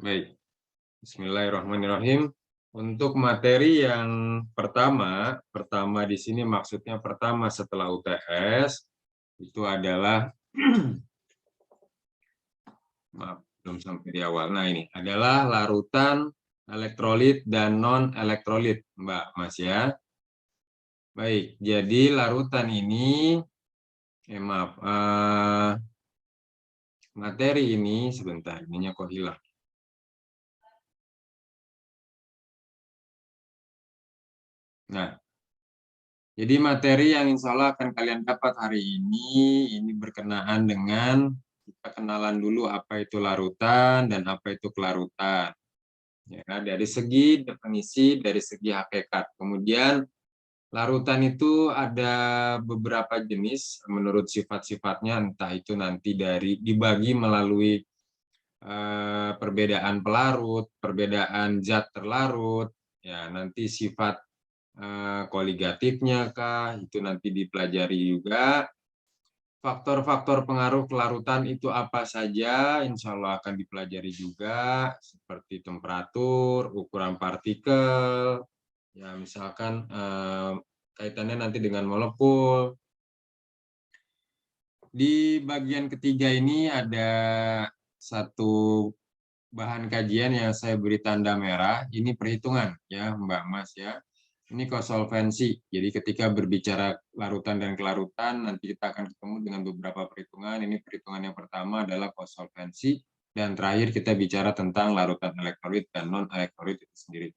Baik, bismillahirrahmanirrahim. Untuk materi yang pertama di sini maksudnya pertama setelah UTS, itu adalah, maaf, belum sampai di awal. Nah ini adalah larutan elektrolit dan non-elektrolit, Mbak Mas ya. Baik, jadi larutan ini, maaf, materi ini, sebentar, ininya kok hilang. Nah, jadi materi yang insya Allah akan kalian dapat hari ini berkenaan dengan kita kenalan dulu apa itu larutan dan apa itu kelarutan. Ya, dari segi definisi, dari segi hakikat. Kemudian larutan itu ada beberapa jenis menurut sifat-sifatnya, entah itu nanti dibagi melalui perbedaan pelarut, perbedaan zat terlarut, ya nanti sifat koligatifnya kah, itu nanti dipelajari juga. Faktor-faktor pengaruh kelarutan itu apa saja, insya Allah akan dipelajari juga, seperti temperatur, ukuran partikel, ya misalkan kaitannya nanti dengan molekul. Di bagian ketiga ini ada satu bahan kajian yang saya beri tanda merah, ini perhitungan ya Mbak Mas ya. Ini kosolvensi, jadi ketika berbicara larutan dan kelarutan, nanti kita akan ketemu dengan beberapa perhitungan. Ini perhitungan yang pertama adalah kosolvensi, dan terakhir kita bicara tentang larutan elektrolit dan non-elektrolit itu sendiri.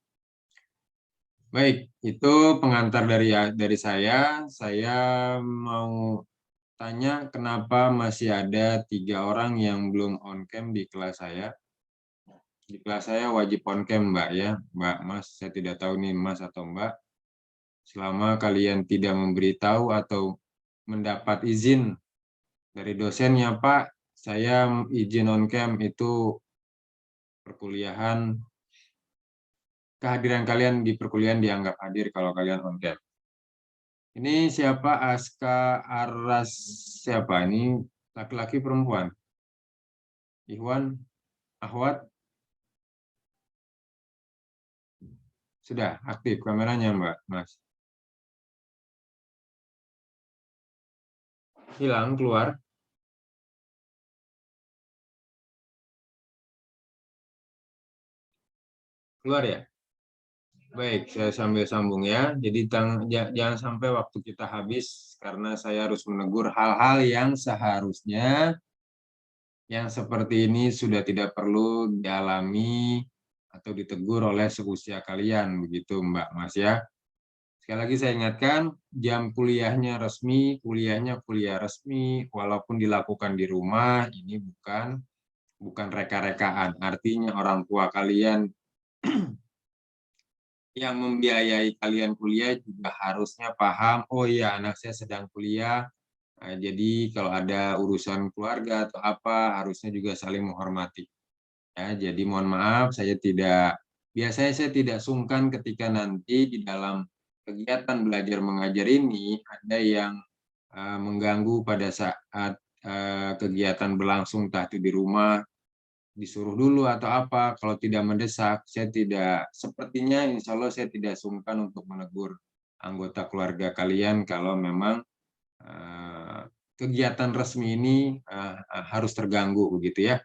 Baik, itu pengantar dari saya. Saya mau tanya kenapa masih ada 3 orang yang belum on cam di kelas saya. Di kelas saya wajib on cam, Mbak ya. Mbak, Mas, saya tidak tahu nih Mas atau Mbak. Selama kalian tidak memberitahu atau mendapat izin dari dosennya, Pak, saya izin on cam, itu perkuliahan, kehadiran kalian di perkuliahan dianggap hadir kalau kalian on cam. Ini siapa? Aska Aras, siapa? Ini laki-laki perempuan? Ikhwan, Ahwat, sudah aktif kameranya, Mbak, Mas. Hilang, keluar. Keluar ya? Baik, saya sambil sambung ya. Jadi jangan sampai waktu kita habis karena saya harus menegur hal-hal yang seharusnya yang seperti ini sudah tidak perlu dialami atau ditegur oleh seusia kalian, begitu Mbak Mas ya. Sekali lagi saya ingatkan, jam kuliahnya resmi, kuliahnya kuliah resmi, walaupun dilakukan di rumah, ini bukan reka-rekaan. Artinya orang tua kalian yang membiayai kalian kuliah juga harusnya paham, oh iya anak saya sedang kuliah, jadi kalau ada urusan keluarga atau apa harusnya juga saling menghormati. Ya, jadi mohon maaf biasanya saya tidak sungkan ketika nanti di dalam kegiatan belajar mengajar ini ada yang mengganggu pada saat kegiatan berlangsung, entah itu di rumah, disuruh dulu atau apa, kalau tidak mendesak, saya tidak, sepertinya insya Allah saya tidak sungkan untuk menegur anggota keluarga kalian kalau memang kegiatan resmi ini harus terganggu begitu ya.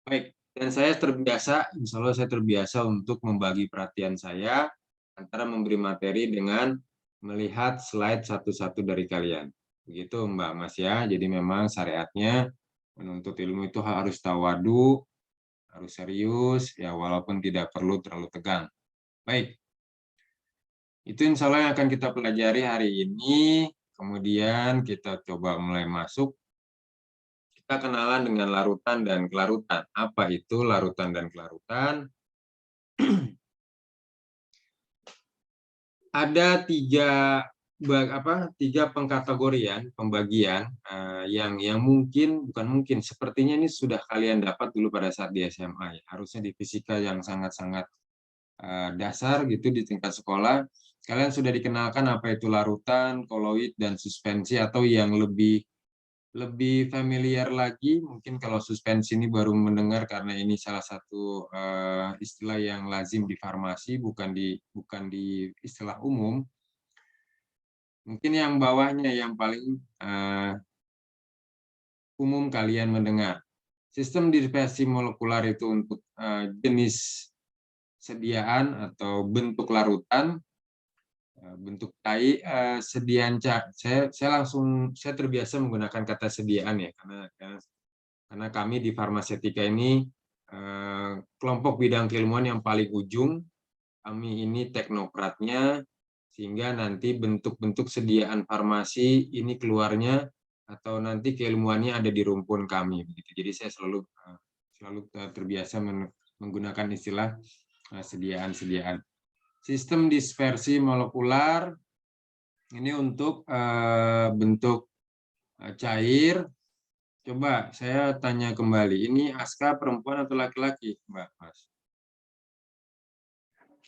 Baik, dan saya terbiasa, insya Allah saya terbiasa untuk membagi perhatian saya antara memberi materi dengan melihat slide satu-satu dari kalian. Begitu Mbak Mas ya, jadi memang syariatnya menuntut ilmu itu harus tawadu, harus serius, ya walaupun tidak perlu terlalu tegang. Baik, itu insya Allah yang akan kita pelajari hari ini. Kemudian kita coba mulai masuk. Kita kenalan dengan larutan dan kelarutan. Apa itu larutan dan kelarutan? Ada tiga pengkategorian, pembagian yang bukan mungkin, sepertinya ini sudah kalian dapat dulu pada saat di SMA. Ya. Harusnya di fisika yang sangat-sangat dasar gitu di tingkat sekolah, kalian sudah dikenalkan apa itu larutan, koloid, dan suspensi, atau yang lebih lebih familiar lagi, mungkin kalau suspensi ini baru mendengar karena ini salah satu istilah yang lazim di farmasi, bukan di istilah umum. Mungkin yang bawahnya yang paling umum kalian mendengar. Sistem dispersi molekular itu untuk jenis sediaan atau bentuk larutan, bentuk sediaan saya terbiasa menggunakan kata sediaan ya, karena kami di farmasetika ini kelompok bidang keilmuan yang paling ujung, kami ini teknokratnya, sehingga nanti bentuk-bentuk sediaan farmasi ini keluarnya atau nanti keilmuannya ada di rumpun kami begitu. Jadi saya selalu terbiasa menggunakan istilah sediaan-sediaan. Sistem dispersi molekular ini untuk bentuk cair. Coba saya tanya kembali, ini Aska perempuan atau laki-laki, Mbak Mas?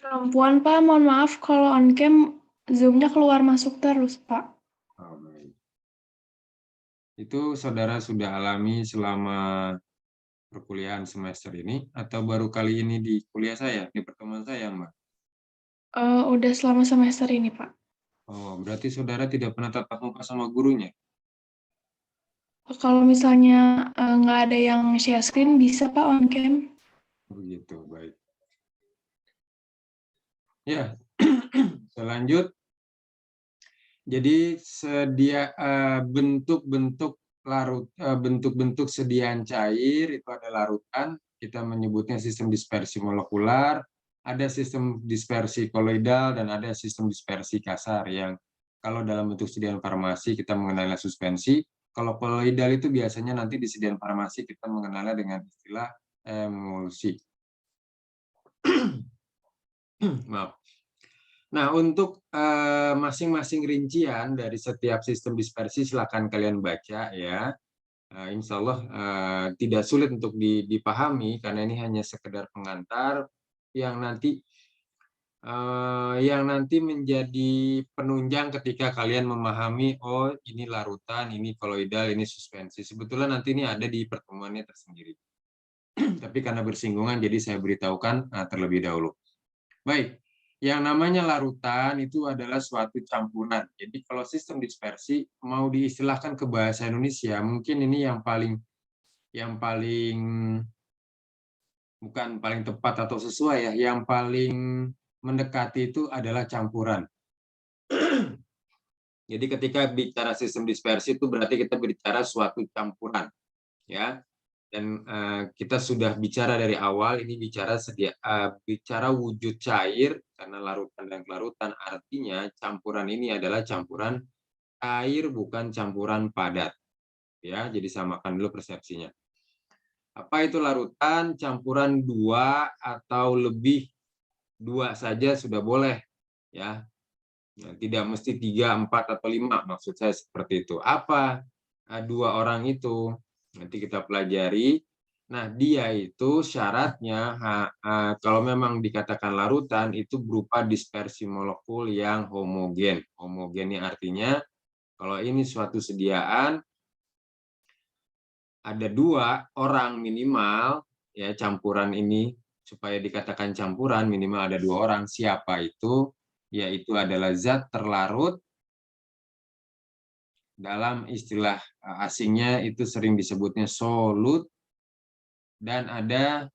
Perempuan, Pak. Mohon maaf kalau on cam Zoom-nya keluar masuk terus, Pak. Oh, baik. Itu saudara sudah alami selama perkuliahan semester ini atau baru kali ini di kuliah saya, di pertemuan saya, Mbak? Udah selama semester ini, Pak. Oh, berarti saudara tidak pernah tatap muka sama gurunya? Kalau misalnya nggak ada yang share screen, bisa, Pak, on cam. Begitu, baik. Ya, selanjut. Jadi bentuk-bentuk bentuk-bentuk sediaan cair itu ada larutan, kita menyebutnya sistem dispersi molekular, ada sistem dispersi koloidal, dan ada sistem dispersi kasar yang kalau dalam bentuk sediaan farmasi kita mengenalnya suspensi, kalau koloidal itu biasanya nanti di sediaan farmasi kita mengenalnya dengan istilah emulsi. Maaf. Nah, untuk masing-masing rincian dari setiap sistem dispersi silakan kalian baca ya. Insya Allah tidak sulit untuk dipahami karena ini hanya sekedar pengantar yang nanti menjadi penunjang ketika kalian memahami, oh ini larutan, ini koloidal, ini suspensi. Sebetulnya nanti ini ada di pertemuannya tersendiri. Tapi karena bersinggungan jadi saya beritahukan terlebih dahulu. Baik. Yang namanya larutan itu adalah suatu campuran. Jadi kalau sistem dispersi mau diistilahkan ke bahasa Indonesia, mungkin ini yang paling bukan paling tepat atau sesuai ya, yang paling mendekati itu adalah campuran. Jadi ketika bicara sistem dispersi itu berarti kita berbicara suatu campuran, ya. Dan kita sudah bicara dari awal ini bicara wujud cair karena larutan dan kelarutan, artinya campuran ini adalah campuran air bukan campuran padat ya. Jadi samakan dulu persepsinya. Apa itu larutan? Campuran dua atau lebih, dua saja sudah boleh ya. Tidak mesti 3, 4 atau 5, maksud saya seperti itu. Apa dua orang itu? Nanti kita pelajari. Nah, dia itu syaratnya kalau memang dikatakan larutan itu berupa dispersi molekul yang homogen. Homogen ini artinya kalau ini suatu sediaan ada dua orang minimal ya, campuran ini supaya dikatakan campuran minimal ada dua orang. Siapa itu? Yaitu adalah zat terlarut. Dalam istilah asingnya itu sering disebutnya solut, dan ada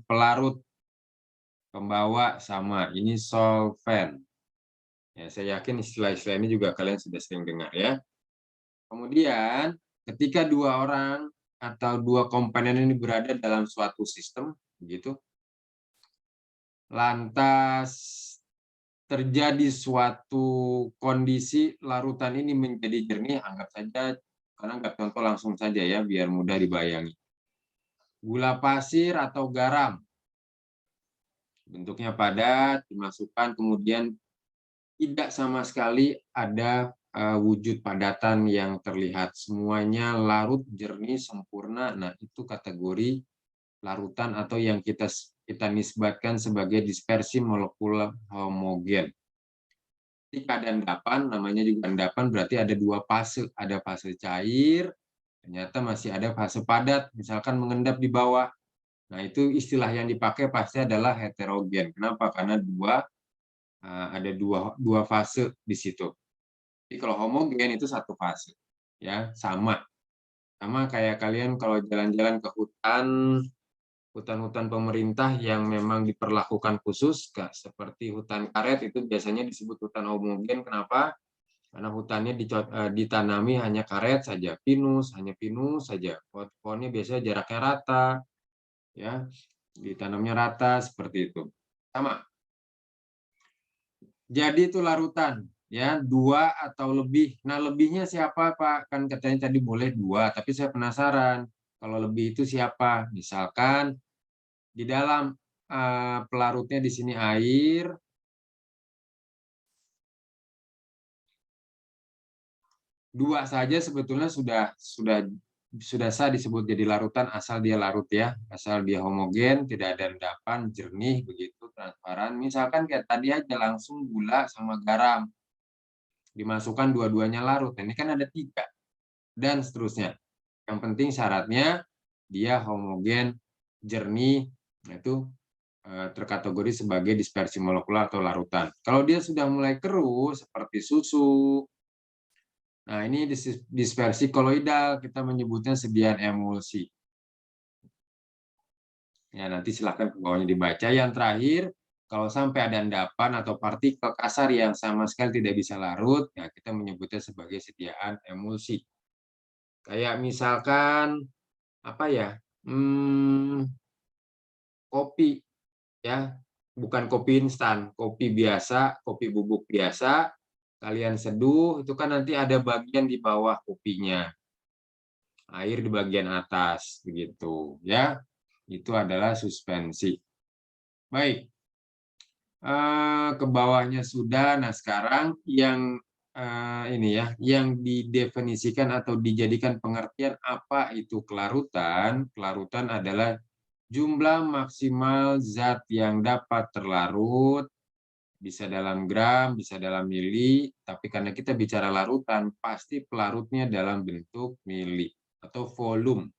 pelarut pembawa sama, ini solvent. Ya, saya yakin istilah-istilah ini juga kalian sudah sering dengar ya. Kemudian ketika dua orang atau dua komponen ini berada dalam suatu sistem, begitu, lantas terjadi suatu kondisi larutan ini menjadi jernih, anggap saja, karena anggap contoh langsung saja ya, biar mudah dibayangi. Gula pasir atau garam, bentuknya padat, dimasukkan, kemudian tidak sama sekali ada wujud padatan yang terlihat. Semuanya larut, jernih, sempurna. Nah, itu kategori larutan atau yang kita nisbatkan sebagai dispersi molekul homogen. Ketika ada endapan, namanya juga endapan, berarti ada dua fase, ada fase cair, Ternyata masih ada fase padat, misalkan mengendap di bawah. Nah, itu istilah yang dipakai pasti adalah heterogen. Kenapa? Karena ada dua fase di situ. Jadi kalau homogen itu satu fase, ya sama. Sama kayak kalian kalau jalan-jalan ke hutan-hutan pemerintah yang memang diperlakukan khusus, seperti hutan karet itu biasanya disebut hutan homogen. Kenapa? Karena hutannya ditanami hanya karet saja, hanya pinus saja. Pohonnya biasanya jaraknya rata, ya, ditanamnya rata seperti itu. Sama. Jadi itu larutan, ya, 2 atau lebih. Nah, lebihnya siapa, Pak? Kan katanya tadi boleh 2, tapi saya penasaran, kalau lebih itu siapa? Misalkan di dalam, pelarutnya di sini air, 2 saja sebetulnya sudah sah disebut jadi larutan asal dia larut ya, asal dia homogen, tidak ada endapan, jernih begitu, transparan. Misalkan kayak tadi aja langsung gula sama garam, dimasukkan dua-duanya larut. Nah, ini kan ada 3 dan seterusnya. Yang penting syaratnya dia homogen, jernih, nah itu terkategori sebagai dispersi molekular atau larutan. Kalau dia sudah mulai keruh seperti susu, nah ini dispersi koloidal, kita menyebutnya sediaan emulsi. Ya, nanti silahkan ke bawahnya dibaca. Yang terakhir, kalau sampai ada endapan atau partikel kasar yang sama sekali tidak bisa larut, ya kita menyebutnya sebagai sediaan emulsi. Kayak misalkan apa ya? Kopi ya, bukan kopi instan, kopi biasa, kopi bubuk biasa, kalian seduh, itu kan nanti ada bagian di bawah kopinya, air di bagian atas, begitu ya. Itu adalah suspensi. Baik, ke bawahnya sudah. Nah, sekarang yang ini ya, yang didefinisikan atau dijadikan pengertian apa itu kelarutan. Kelarutan adalah jumlah maksimal zat yang dapat terlarut, bisa dalam gram, bisa dalam mili, tapi karena kita bicara larutan, pasti pelarutnya dalam bentuk mili atau volume.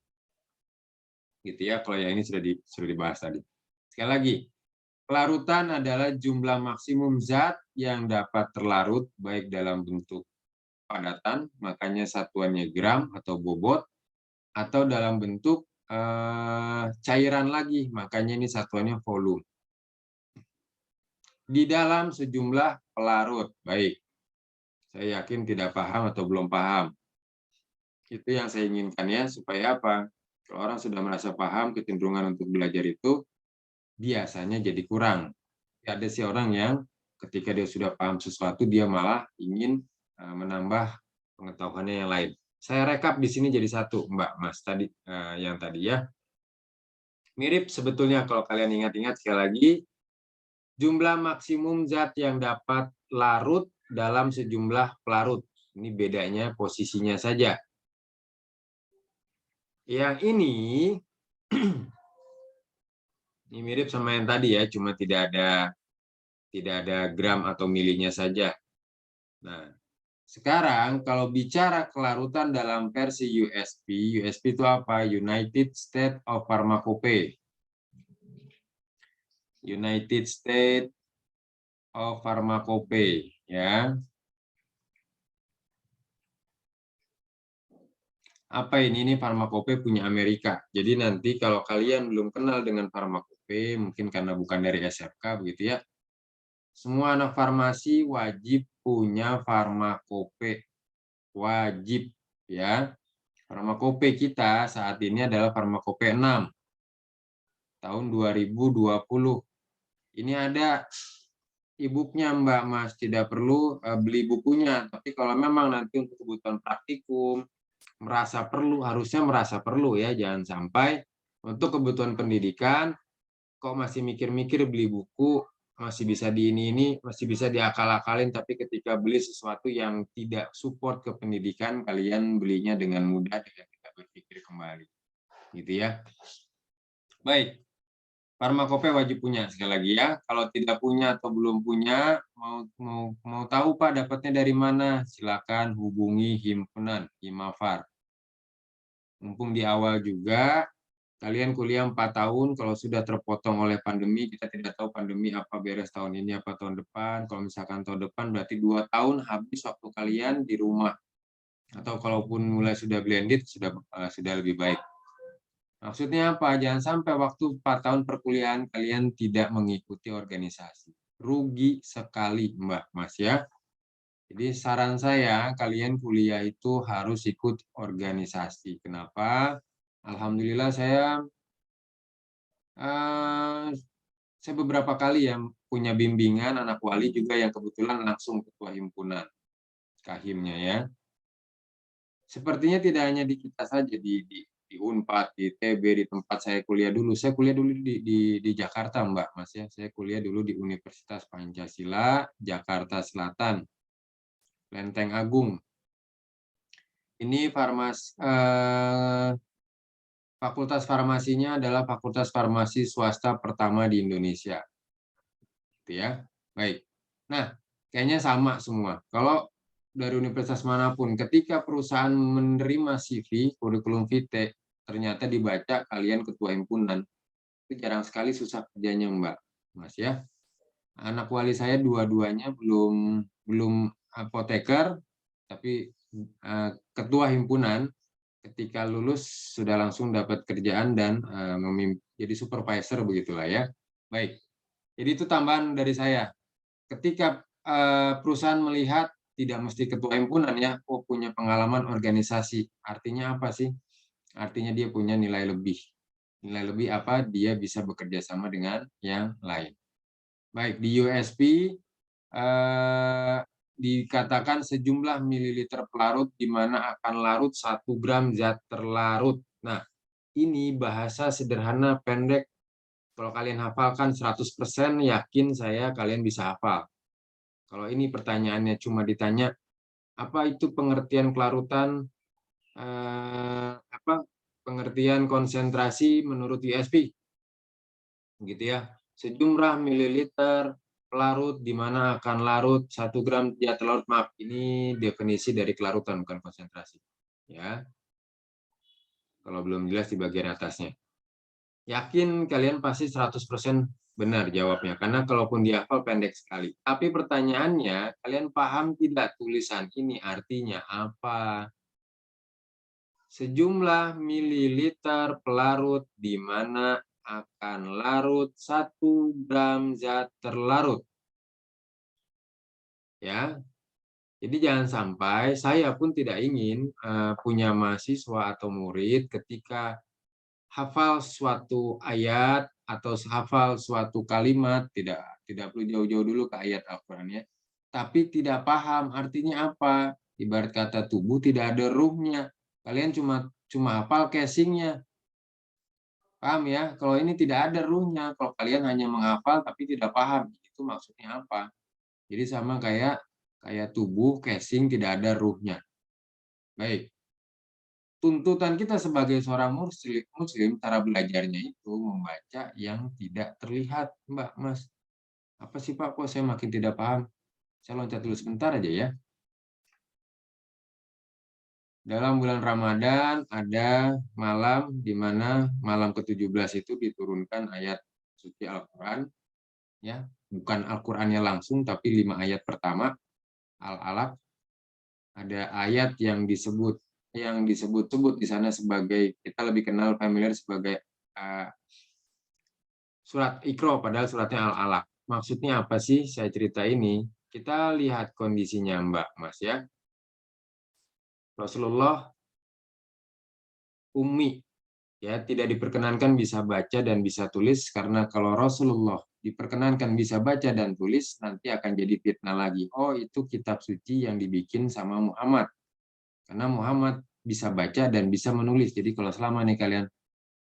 Gitu ya, kalau yang ini sudah dibahas tadi. Sekali lagi, kelarutan adalah jumlah maksimum zat yang dapat terlarut baik dalam bentuk padatan, makanya satuannya gram atau bobot, atau dalam bentuk cairan lagi, makanya ini satuannya volume. Di dalam sejumlah pelarut. Baik, saya yakin tidak paham atau belum paham. Itu yang saya inginkan ya, supaya apa? Kalau orang sudah merasa paham, kecenderungan untuk belajar itu biasanya jadi kurang. Ada sih orang yang ketika dia sudah paham sesuatu, dia malah ingin menambah pengetahuannya yang lain. Saya rekap di sini jadi satu, Mbak, Mas, tadi yang tadi ya. Mirip sebetulnya kalau kalian ingat-ingat sekali lagi, jumlah maksimum zat yang dapat larut dalam sejumlah pelarut. Ini bedanya posisinya saja. Yang ini ini mirip sama yang tadi ya, cuma tidak ada gram atau milinya saja. Nah, sekarang kalau bicara kelarutan dalam versi USP, USP itu apa? United States of Pharmacopoeia. United States of Pharmacopoeia, ya. Apa ini? Ini Pharmacopoeia punya Amerika. Jadi nanti kalau kalian belum kenal dengan Pharmacopoeia, mungkin karena bukan dari SMK begitu ya. Semua anak farmasi wajib punya Pharmacopoeia. Wajib ya. Pharmacopoeia kita saat ini adalah Pharmacopoeia 6 tahun 2020. Ini ada e-book-nya Mbak Mas, tidak perlu beli bukunya. Tapi kalau memang nanti untuk kebutuhan praktikum, harusnya merasa perlu ya, jangan sampai untuk kebutuhan pendidikan kok masih mikir-mikir beli buku, masih bisa ini, masih bisa diakal-akalin, tapi ketika beli sesuatu yang tidak support ke pendidikan, kalian belinya dengan mudah dengan tidak berpikir kembali. Gitu ya. Baik. Pharmacopoeia wajib punya sekali lagi ya. Kalau tidak punya atau belum punya, mau tahu Pak dapatnya dari mana? Silakan hubungi himpunan Himafar. Mumpung di awal juga, kalian kuliah 4 tahun, kalau sudah terpotong oleh pandemi, kita tidak tahu pandemi apa beres tahun ini, apa tahun depan. Kalau misalkan tahun depan, berarti 2 tahun habis waktu kalian di rumah. Atau kalaupun mulai sudah blended, sudah lebih baik. Maksudnya apa? Jangan sampai waktu 4 tahun perkuliahan kalian tidak mengikuti organisasi. Rugi sekali, Mbak, Mas ya. Jadi saran saya, kalian kuliah itu harus ikut organisasi. Kenapa? Alhamdulillah eh, saya beberapa kali ya punya bimbingan anak wali juga yang kebetulan langsung ketua himpunan, kahimnya ya. Sepertinya tidak hanya di kita saja, di Unpad, di ITB, di tempat saya kuliah dulu. Saya kuliah dulu di Jakarta, Mbak, Mas ya. Saya kuliah dulu di Universitas Pancasila, Jakarta Selatan, Lenteng Agung. Ini fakultas farmasinya adalah fakultas farmasi swasta pertama di Indonesia. Gitu ya. Baik. Nah, kayaknya sama semua. Kalau dari universitas manapun, ketika perusahaan menerima CV, kurikulum vitae, ternyata dibaca kalian ketua himpunan, itu jarang sekali susah kerjanya, Mbak, Mas ya. Anak wali saya dua-duanya belum apoteker, tapi ketua himpunan. Ketika lulus sudah langsung dapat kerjaan dan jadi supervisor begitulah ya. Baik. Jadi itu tambahan dari saya. Ketika perusahaan melihat tidak mesti ketua himpunan ya, oh punya pengalaman organisasi. Artinya apa sih? Artinya dia punya nilai lebih. Nilai lebih apa? Dia bisa bekerja sama dengan yang lain. Baik, di USP dikatakan sejumlah mililiter pelarut di mana akan larut 1 gram zat terlarut. Nah, ini bahasa sederhana pendek. Kalau kalian hafalkan 100%, yakin saya kalian bisa hafal. Kalau ini pertanyaannya cuma ditanya, apa itu pengertian kelarutan, pengertian konsentrasi menurut USP? Gitu ya. Sejumlah mililiter pelarut di mana akan larut 1 gram zat terlarut. Maaf, ini definisi dari kelarutan bukan konsentrasi. Ya. Kalau belum jelas di bagian atasnya. Yakin kalian pasti 100% benar jawabnya karena kalaupun dihafal pendek sekali. Tapi pertanyaannya, kalian paham tidak tulisan ini artinya apa? Sejumlah mililiter pelarut di mana akan larut 1 gram zat terlarut. Ya. Jadi jangan sampai saya pun tidak ingin punya mahasiswa atau murid ketika hafal suatu ayat atau hafal suatu kalimat, tidak perlu jauh-jauh dulu ke ayat Al-Qur'annya, tapi tidak paham artinya apa. Ibarat kata tubuh tidak ada ruhnya. Kalian cuma hafal casingnya. Paham ya? Kalau ini tidak ada ruhnya, kalau kalian hanya menghafal tapi tidak paham, itu maksudnya apa? Jadi sama kayak tubuh casing tidak ada ruhnya. Baik. Tuntutan kita sebagai seorang muslim cara belajarnya itu membaca yang tidak terlihat, Mbak, Mas. Apa sih, Pak? Kok saya makin tidak paham? Saya loncat dulu sebentar aja ya. Dalam bulan Ramadan ada malam di mana malam ke-17 itu diturunkan ayat suci Al-Qur'an ya, bukan Al-Qur'annya langsung tapi 5 ayat pertama Al-Alaq. Ada ayat yang disebut-sebut di sana sebagai, kita lebih kenal familiar sebagai surat Iqra, padahal suratnya Al-Alaq. Maksudnya apa sih saya cerita ini? Kita lihat kondisinya, Mbak, Mas ya. Rasulullah ummi, ya, tidak diperkenankan bisa baca dan bisa tulis karena kalau Rasulullah diperkenankan bisa baca dan tulis nanti akan jadi fitnah lagi. Oh, itu kitab suci yang dibikin sama Muhammad. Karena Muhammad bisa baca dan bisa menulis. Jadi kalau selama nih kalian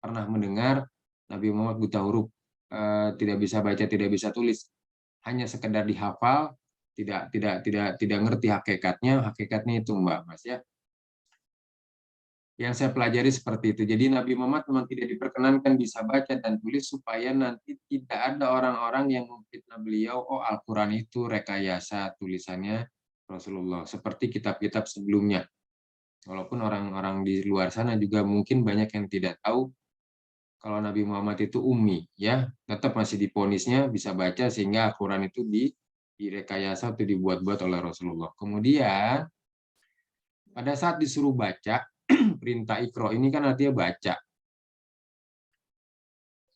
pernah mendengar Nabi Muhammad buta huruf, tidak bisa baca, tidak bisa tulis, hanya sekedar dihafal, tidak ngerti hakikatnya itu, Mbak, Mas ya. Yang saya pelajari seperti itu. Jadi Nabi Muhammad memang tidak diperkenankan bisa baca dan tulis supaya nanti tidak ada orang-orang yang memfitnah beliau, oh Al-Qur'an itu rekayasa tulisannya Rasulullah seperti kitab-kitab sebelumnya. Walaupun orang-orang di luar sana juga mungkin banyak yang tidak tahu kalau Nabi Muhammad itu ummi, ya, tetap masih diponisnya bisa baca sehingga Al-Quran itu direkayasa atau dibuat-buat oleh Rasulullah. Kemudian pada saat disuruh baca, perintah Iqra ini kan artinya baca.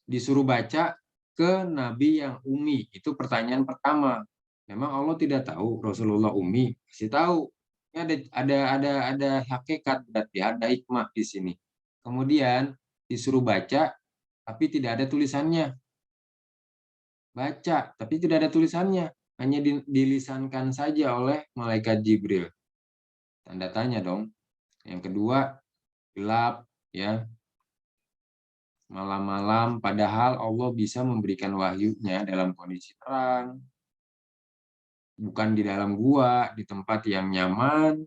Disuruh baca ke Nabi yang ummi, itu pertanyaan pertama. Memang Allah tidak tahu Rasulullah ummi? Kasih tahu. Ini ada hakikat berarti, ada hikmah di sini. Kemudian disuruh baca tapi tidak ada tulisannya. Baca tapi tidak ada tulisannya, hanya dilisankan saja oleh malaikat Jibril. Tanda tanya dong. Yang kedua, gelap ya. Malam-malam padahal Allah bisa memberikan wahyunya dalam kondisi terang. Bukan di dalam gua, di tempat yang nyaman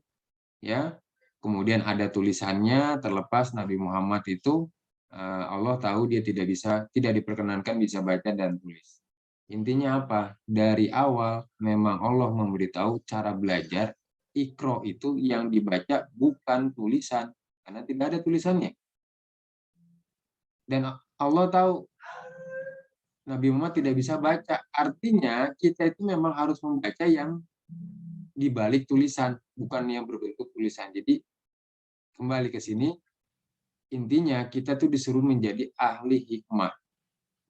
ya. Kemudian ada tulisannya, terlepas Nabi Muhammad itu Allah tahu dia tidak diperkenankan bisa baca dan tulis. Intinya apa? Dari awal memang Allah memberitahu cara belajar Iqra itu yang dibaca bukan tulisan, karena tidak ada tulisannya. Dan Allah tahu Nabi Muhammad tidak bisa baca. Artinya kita itu memang harus membaca yang dibalik tulisan, bukan yang berbentuk tulisan. Jadi kembali ke sini, intinya kita tuh disuruh menjadi ahli hikmah,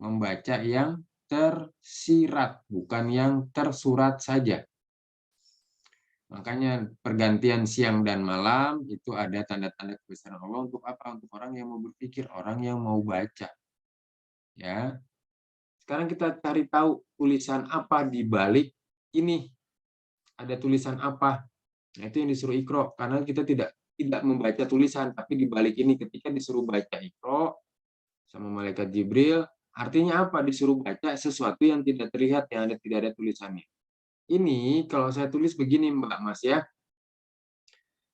membaca yang tersirat, bukan yang tersurat saja. Makanya pergantian siang dan malam itu ada tanda-tanda kebesaran Allah untuk apa? Untuk orang yang mau berpikir, orang yang mau baca. Ya. Sekarang kita cari tahu tulisan apa di balik ini. Ada tulisan apa? Nah, itu yang disuruh Iqra, karena kita tidak membaca tulisan, tapi di balik ini ketika disuruh baca Iqra sama malaikat Jibril, artinya apa? Disuruh baca sesuatu yang tidak terlihat, yang tidak ada tulisannya. Ini kalau saya tulis begini Mbak Mas ya.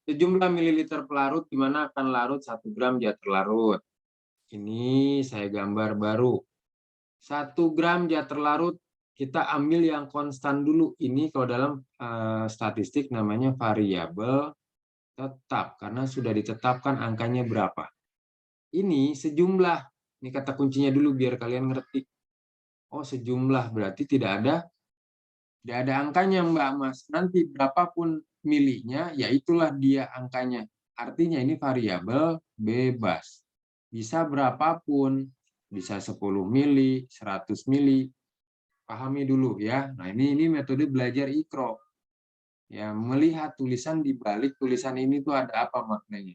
Sejumlah mililiter pelarut di mana akan larut 1 gram zat terlarut. Ini saya gambar baru. 1 gram zat terlarut kita ambil yang konstan dulu. Ini kalau dalam statistik namanya variabel tetap karena sudah ditetapkan angkanya berapa. Ini sejumlah. Ini kata kuncinya dulu biar kalian ngerti. Oh, sejumlah berarti tidak ada angkanya Mbak Mas. Nanti berapapun milinya, ya itulah dia angkanya. Artinya ini variabel bebas. Bisa berapapun, bisa 10 mili, 100 mili. Pahami dulu ya. Nah, ini metode belajar Iqra. Ya, melihat tulisan di balik tulisan ini tuh ada apa maknanya.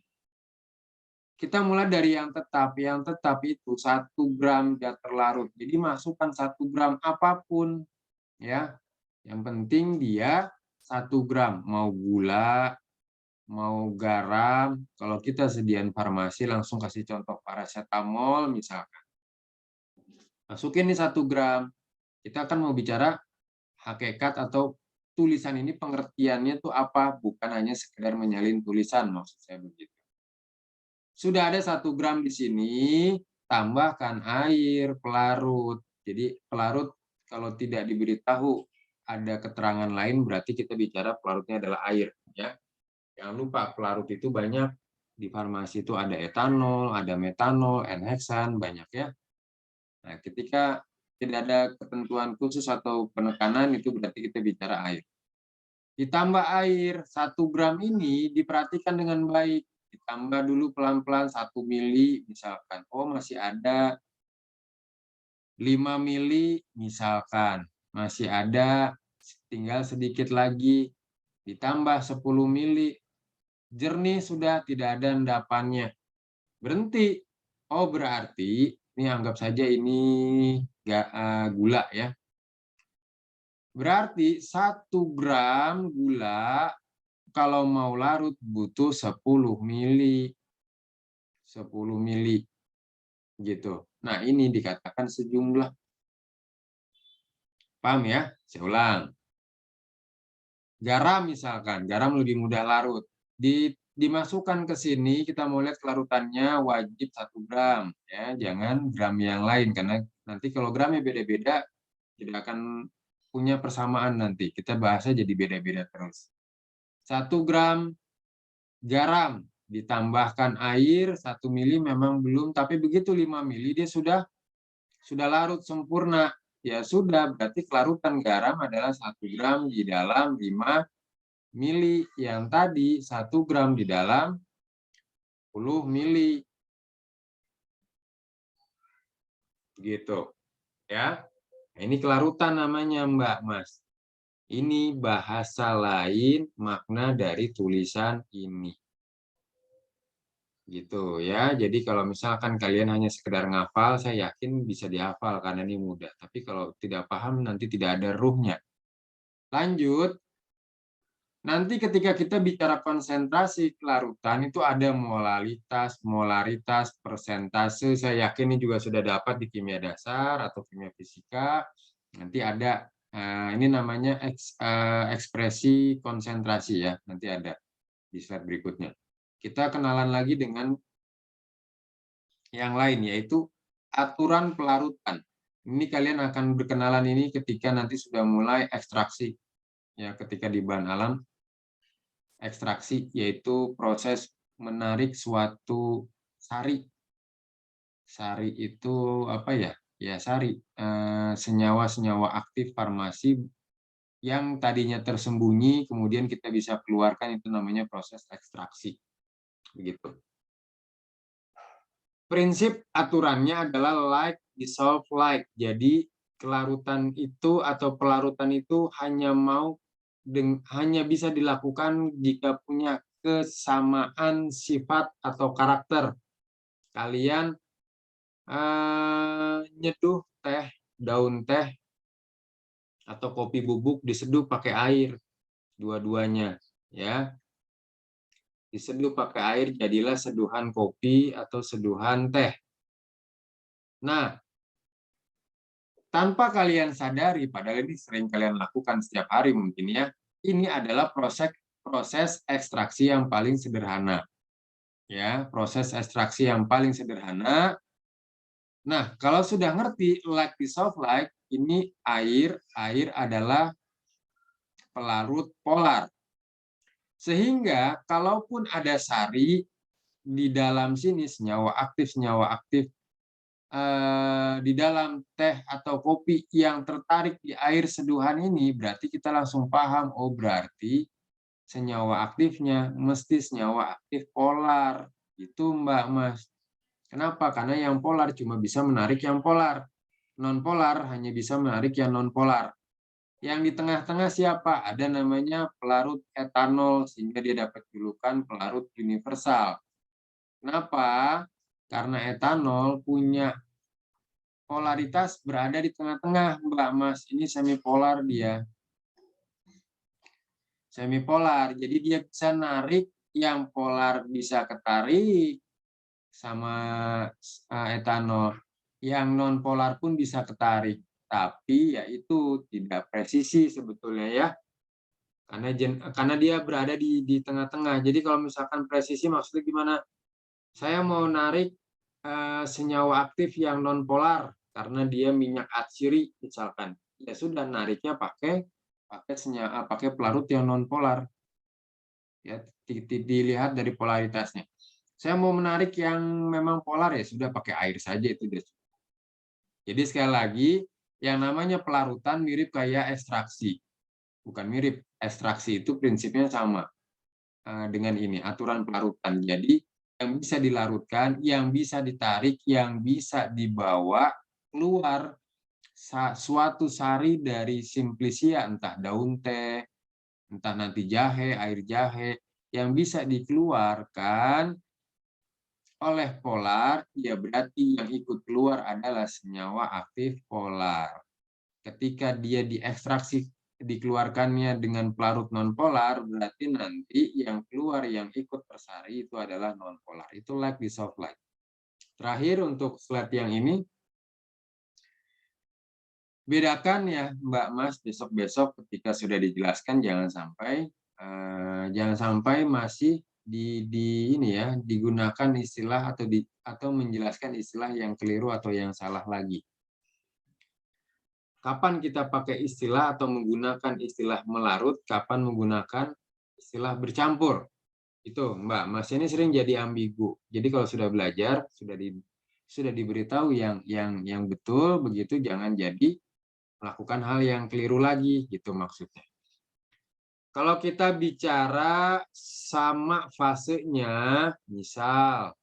Kita mulai dari yang tetap. Yang tetap itu 1 gram zat terlarut. Jadi masukkan 1 gram apapun ya. Yang penting dia 1 gram, mau gula, mau garam. Kalau kita sediaan farmasi langsung kasih contoh paracetamol misalkan. Masukin nih 1 gram. Kita akan mau bicara hakikat atau tulisan ini pengertiannya tuh apa, bukan hanya sekedar menyalin tulisan, maksud saya begitu. Sudah ada 1 gram di sini, tambahkan air pelarut. Jadi pelarut kalau tidak diberitahu ada keterangan lain berarti kita bicara pelarutnya adalah air ya. Jangan lupa pelarut itu banyak di farmasi itu ada etanol, ada metanol, N-heksan banyak ya. Nah, ketika tidak ada ketentuan khusus atau penekanan itu berarti kita bicara air. Ditambah air 1 gram ini diperhatikan dengan baik. Ditambah dulu pelan-pelan 1 mili misalkan. Oh, masih ada 5 mili misalkan. Masih ada tinggal sedikit lagi, ditambah 10 mili, jernih sudah, tidak ada endapannya. Berhenti. Oh, berarti ini anggap saja ini gula ya. Berarti 1 gram gula kalau mau larut butuh 10 mili. 10 mili. Gitu. Nah, ini dikatakan sejumlah. Paham ya? Saya ulang. Garam misalkan, garam lebih mudah larut. Dimasukkan ke sini, kita mau lihat kelarutannya wajib 1 gram. Ya, jangan gram yang lain, karena nanti kalau gramnya beda-beda, tidak akan punya persamaan nanti. Kita bahasnya jadi beda-beda terus. 1 gram garam, ditambahkan air 1 mili memang belum, tapi begitu 5 mili dia sudah larut sempurna. Ya sudah, berarti kelarutan garam adalah 1 gram di dalam 5 mili. Yang tadi 1 gram di dalam 10 mili. Gitu. Ya. Ini kelarutan namanya, Mbak Mas. Ini bahasa lain makna dari tulisan ini. Gitu ya. Jadi kalau misalkan kalian hanya sekedar ngafal, saya yakin bisa dihafal karena ini mudah. Tapi kalau tidak paham nanti tidak ada ruhnya. Lanjut. Nanti ketika kita bicara konsentrasi kelarutan itu ada molaritas, persentase. Saya yakin ini juga sudah dapat di kimia dasar atau kimia fisika. Nanti ada ini namanya ekspresi konsentrasi ya. Nanti ada di slide berikutnya. Kita kenalan lagi dengan yang lain yaitu aturan pelarutan. Ini kalian akan berkenalan ini ketika nanti sudah mulai ekstraksi ya, ketika di bahan alam ekstraksi yaitu proses menarik suatu sari. Sari itu apa ya? Ya sari, senyawa-senyawa aktif farmasi yang tadinya tersembunyi kemudian kita bisa keluarkan, itu namanya proses ekstraksi. Begitu. Prinsip aturannya adalah like dissolve like. Jadi kelarutan itu atau pelarutan itu hanya bisa dilakukan jika punya kesamaan sifat atau karakter. Kalian nyeduh teh, daun teh atau kopi bubuk diseduh pakai air, dua-duanya ya. Diseduh pakai air jadilah seduhan kopi atau seduhan teh. Nah, tanpa kalian sadari, padahal ini sering kalian lakukan setiap hari mungkin ya, ini adalah proses ekstraksi yang paling sederhana. Ya, proses ekstraksi yang paling sederhana. Nah, kalau sudah ngerti like dissolve like, ini air adalah pelarut polar. Sehingga kalaupun ada sari di dalam sini senyawa aktif di dalam teh atau kopi yang tertarik di air seduhan ini, berarti kita langsung paham, oh berarti senyawa aktifnya mesti senyawa aktif polar. Itu Mbak Mas. Kenapa? Karena yang polar cuma bisa menarik yang polar. Non-polar hanya bisa menarik yang non-polar. Yang di tengah-tengah siapa? Ada namanya pelarut etanol, sehingga dia dapat julukan pelarut universal. Kenapa? Karena etanol punya polaritas berada di tengah-tengah, Mbak Mas. Ini semipolar dia. Semipolar. Jadi dia bisa narik, yang polar bisa ketarik sama etanol. Yang non-polar pun bisa ketarik. Tapi ya itu tidak presisi sebetulnya ya. Karena dia berada di tengah-tengah. Jadi kalau misalkan presisi maksudnya gimana? Saya mau narik senyawa aktif yang non-polar karena dia minyak atsiri misalkan. Ya sudah, nariknya pakai pelarut yang non-polar. Ya, dilihat dari polaritasnya. Saya mau menarik yang memang polar, ya sudah pakai air saja itu dia. Jadi sekali lagi, yang namanya pelarutan mirip kayak ekstraksi. Bukan mirip, ekstraksi itu prinsipnya sama dengan ini, aturan pelarutan. Jadi yang bisa dilarutkan, yang bisa ditarik, yang bisa dibawa keluar suatu sari dari simplisia, entah daun teh, entah nanti jahe, air jahe, yang bisa dikeluarkan oleh polar, ya berarti yang ikut keluar adalah senyawa aktif polar. Ketika dia diekstraksi, dikeluarkannya dengan pelarut nonpolar, berarti nanti yang keluar yang ikut persari itu adalah nonpolar. Itu like dissolve like. Terakhir untuk slide yang ini, bedakan ya Mbak Mas, besok-besok ketika sudah dijelaskan jangan sampai masih ini ya, digunakan istilah atau menjelaskan istilah yang keliru atau yang salah lagi. Kapan kita pakai istilah atau menggunakan istilah melarut, kapan menggunakan istilah bercampur. Itu Mbak, Mas ini sering jadi ambigu. Jadi kalau sudah belajar, sudah diberitahu yang betul, begitu jangan jadi melakukan hal yang keliru lagi, gitu maksudnya. Kalau kita bicara sama fasenya, misal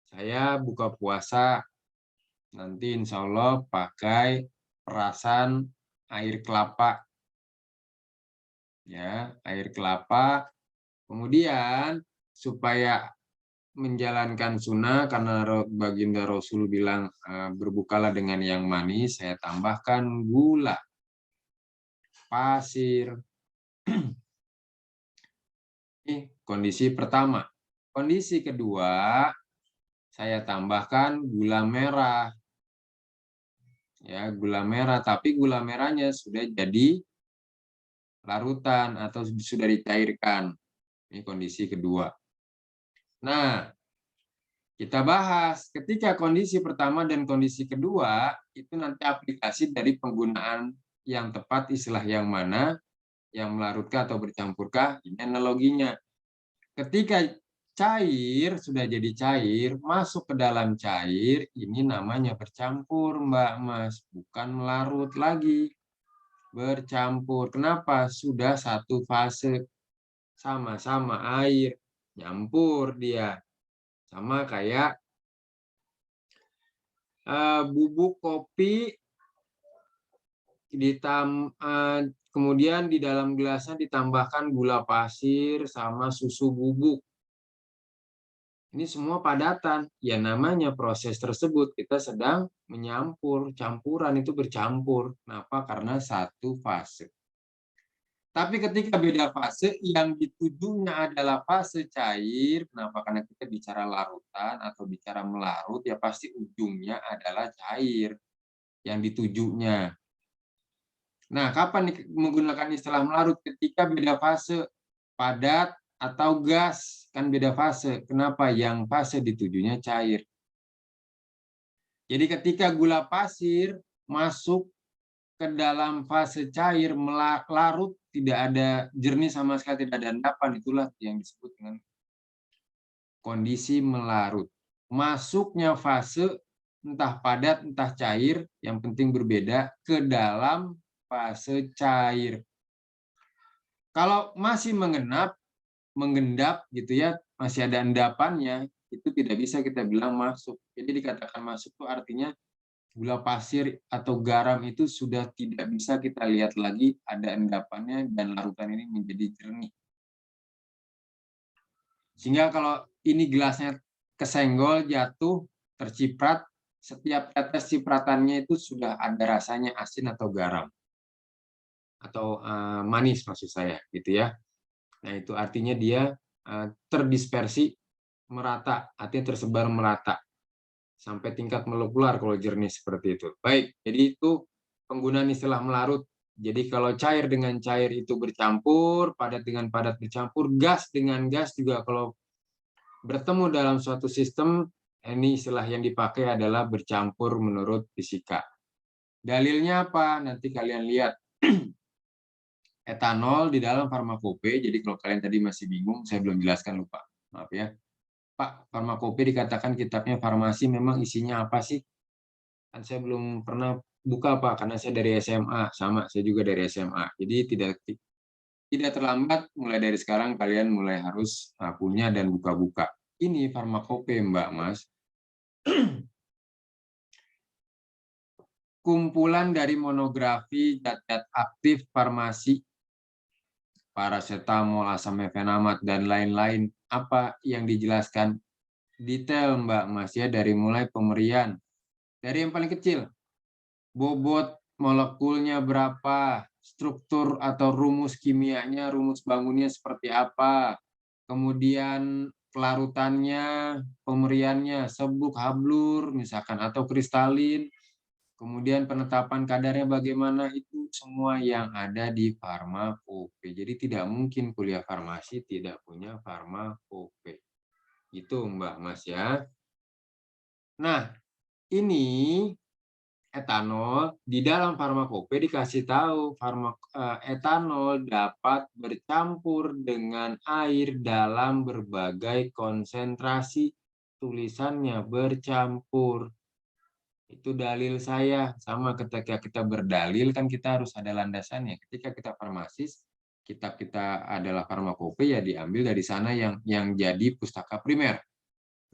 saya buka puasa, nanti insya Allah pakai perasan air kelapa, ya, air kelapa. Kemudian supaya menjalankan sunnah karena baginda Rasul bilang berbukalah dengan yang manis, saya tambahkan gula, pasir. Ini kondisi pertama. Kondisi kedua, saya tambahkan gula merah. Ya, gula merah, tapi gula merahnya sudah jadi larutan atau sudah dicairkan. Ini kondisi kedua. Nah, kita bahas ketika kondisi pertama dan kondisi kedua, itu nanti aplikasi dari penggunaan yang tepat, istilah yang mana, yang melarutkan atau bercampurkah, ini analoginya. Ketika cair, sudah jadi cair, masuk ke dalam cair, ini namanya bercampur, Mbak Mas, bukan melarut lagi. Bercampur. Kenapa? Sudah satu fase. Sama-sama air. Nyampur dia. Sama kayak bubuk kopi, kemudian di dalam gelasnya ditambahkan gula pasir sama susu bubuk. Ini semua padatan. Ya namanya proses tersebut kita sedang menyampur. Campuran itu bercampur. Kenapa? Karena satu fase. Tapi ketika beda fase, yang ditujunya adalah fase cair. Kenapa? Karena kita bicara larutan atau bicara melarut, ya pasti ujungnya adalah cair yang ditujunya. Nah, kapan menggunakan istilah melarut? Ketika beda fase, padat atau gas, kan beda fase. Kenapa? Yang fase ditujunya cair. Jadi ketika gula pasir masuk ke dalam fase cair, larut, tidak ada jernih sama sekali, tidak ada endapan, itulah yang disebut dengan kondisi melarut. Masuknya fase entah padat, entah cair, yang penting berbeda, ke dalam fase cair. Kalau masih mengendap gitu ya, masih ada endapannya, itu tidak bisa kita bilang masuk. Jadi dikatakan masuk itu artinya gula pasir atau garam itu sudah tidak bisa kita lihat lagi ada endapannya dan larutan ini menjadi jernih. Sehingga kalau ini gelasnya kesenggol, jatuh, terciprat, setiap tetes cipratannya itu sudah ada rasanya asin atau garam. Atau manis maksud saya, gitu ya. Nah, itu artinya dia terdispersi merata, artinya tersebar merata sampai tingkat molekular kalau jernih seperti itu. Baik, jadi itu penggunaan istilah melarut. Jadi kalau cair dengan cair itu bercampur, padat dengan padat bercampur, gas dengan gas juga kalau bertemu dalam suatu sistem, ini istilah yang dipakai adalah bercampur menurut fisika. Dalilnya apa? Nanti kalian lihat. Etanol di dalam farmakope, jadi kalau kalian tadi masih bingung, saya belum jelaskan, lupa. Maaf ya. Pak, farmakope dikatakan kitabnya farmasi, memang isinya apa sih? Kan saya belum pernah buka, Pak, karena saya dari SMA. Sama, saya juga dari SMA. Jadi tidak terlambat, mulai dari sekarang kalian mulai harus punya dan buka-buka. Ini farmakope, Mbak Mas. Kumpulan dari monografi zat-zat aktif farmasi, paracetamol, asam mefenamat, dan lain-lain. Apa yang dijelaskan? Detail, Mbak Mas, ya, dari mulai pemberian. Dari yang paling kecil, bobot molekulnya berapa, struktur atau rumus kimianya, rumus bangunnya seperti apa, kemudian kelarutannya, pemberiannya, sebuk, hablur, misalkan, atau kristalin, kemudian penetapan kadarnya bagaimana, itu semua yang ada di farmakope. Jadi tidak mungkin kuliah farmasi tidak punya farmakope. Itu Mbak Mas ya. Nah, ini etanol di dalam farmakope dikasih tahu etanol dapat bercampur dengan air dalam berbagai konsentrasi. Tulisannya bercampur. Itu dalil saya. Sama ketika kita berdalil kan kita harus ada landasannya. Ketika kita farmasis, kitab kita adalah farmakope, ya diambil dari sana yang jadi pustaka primer.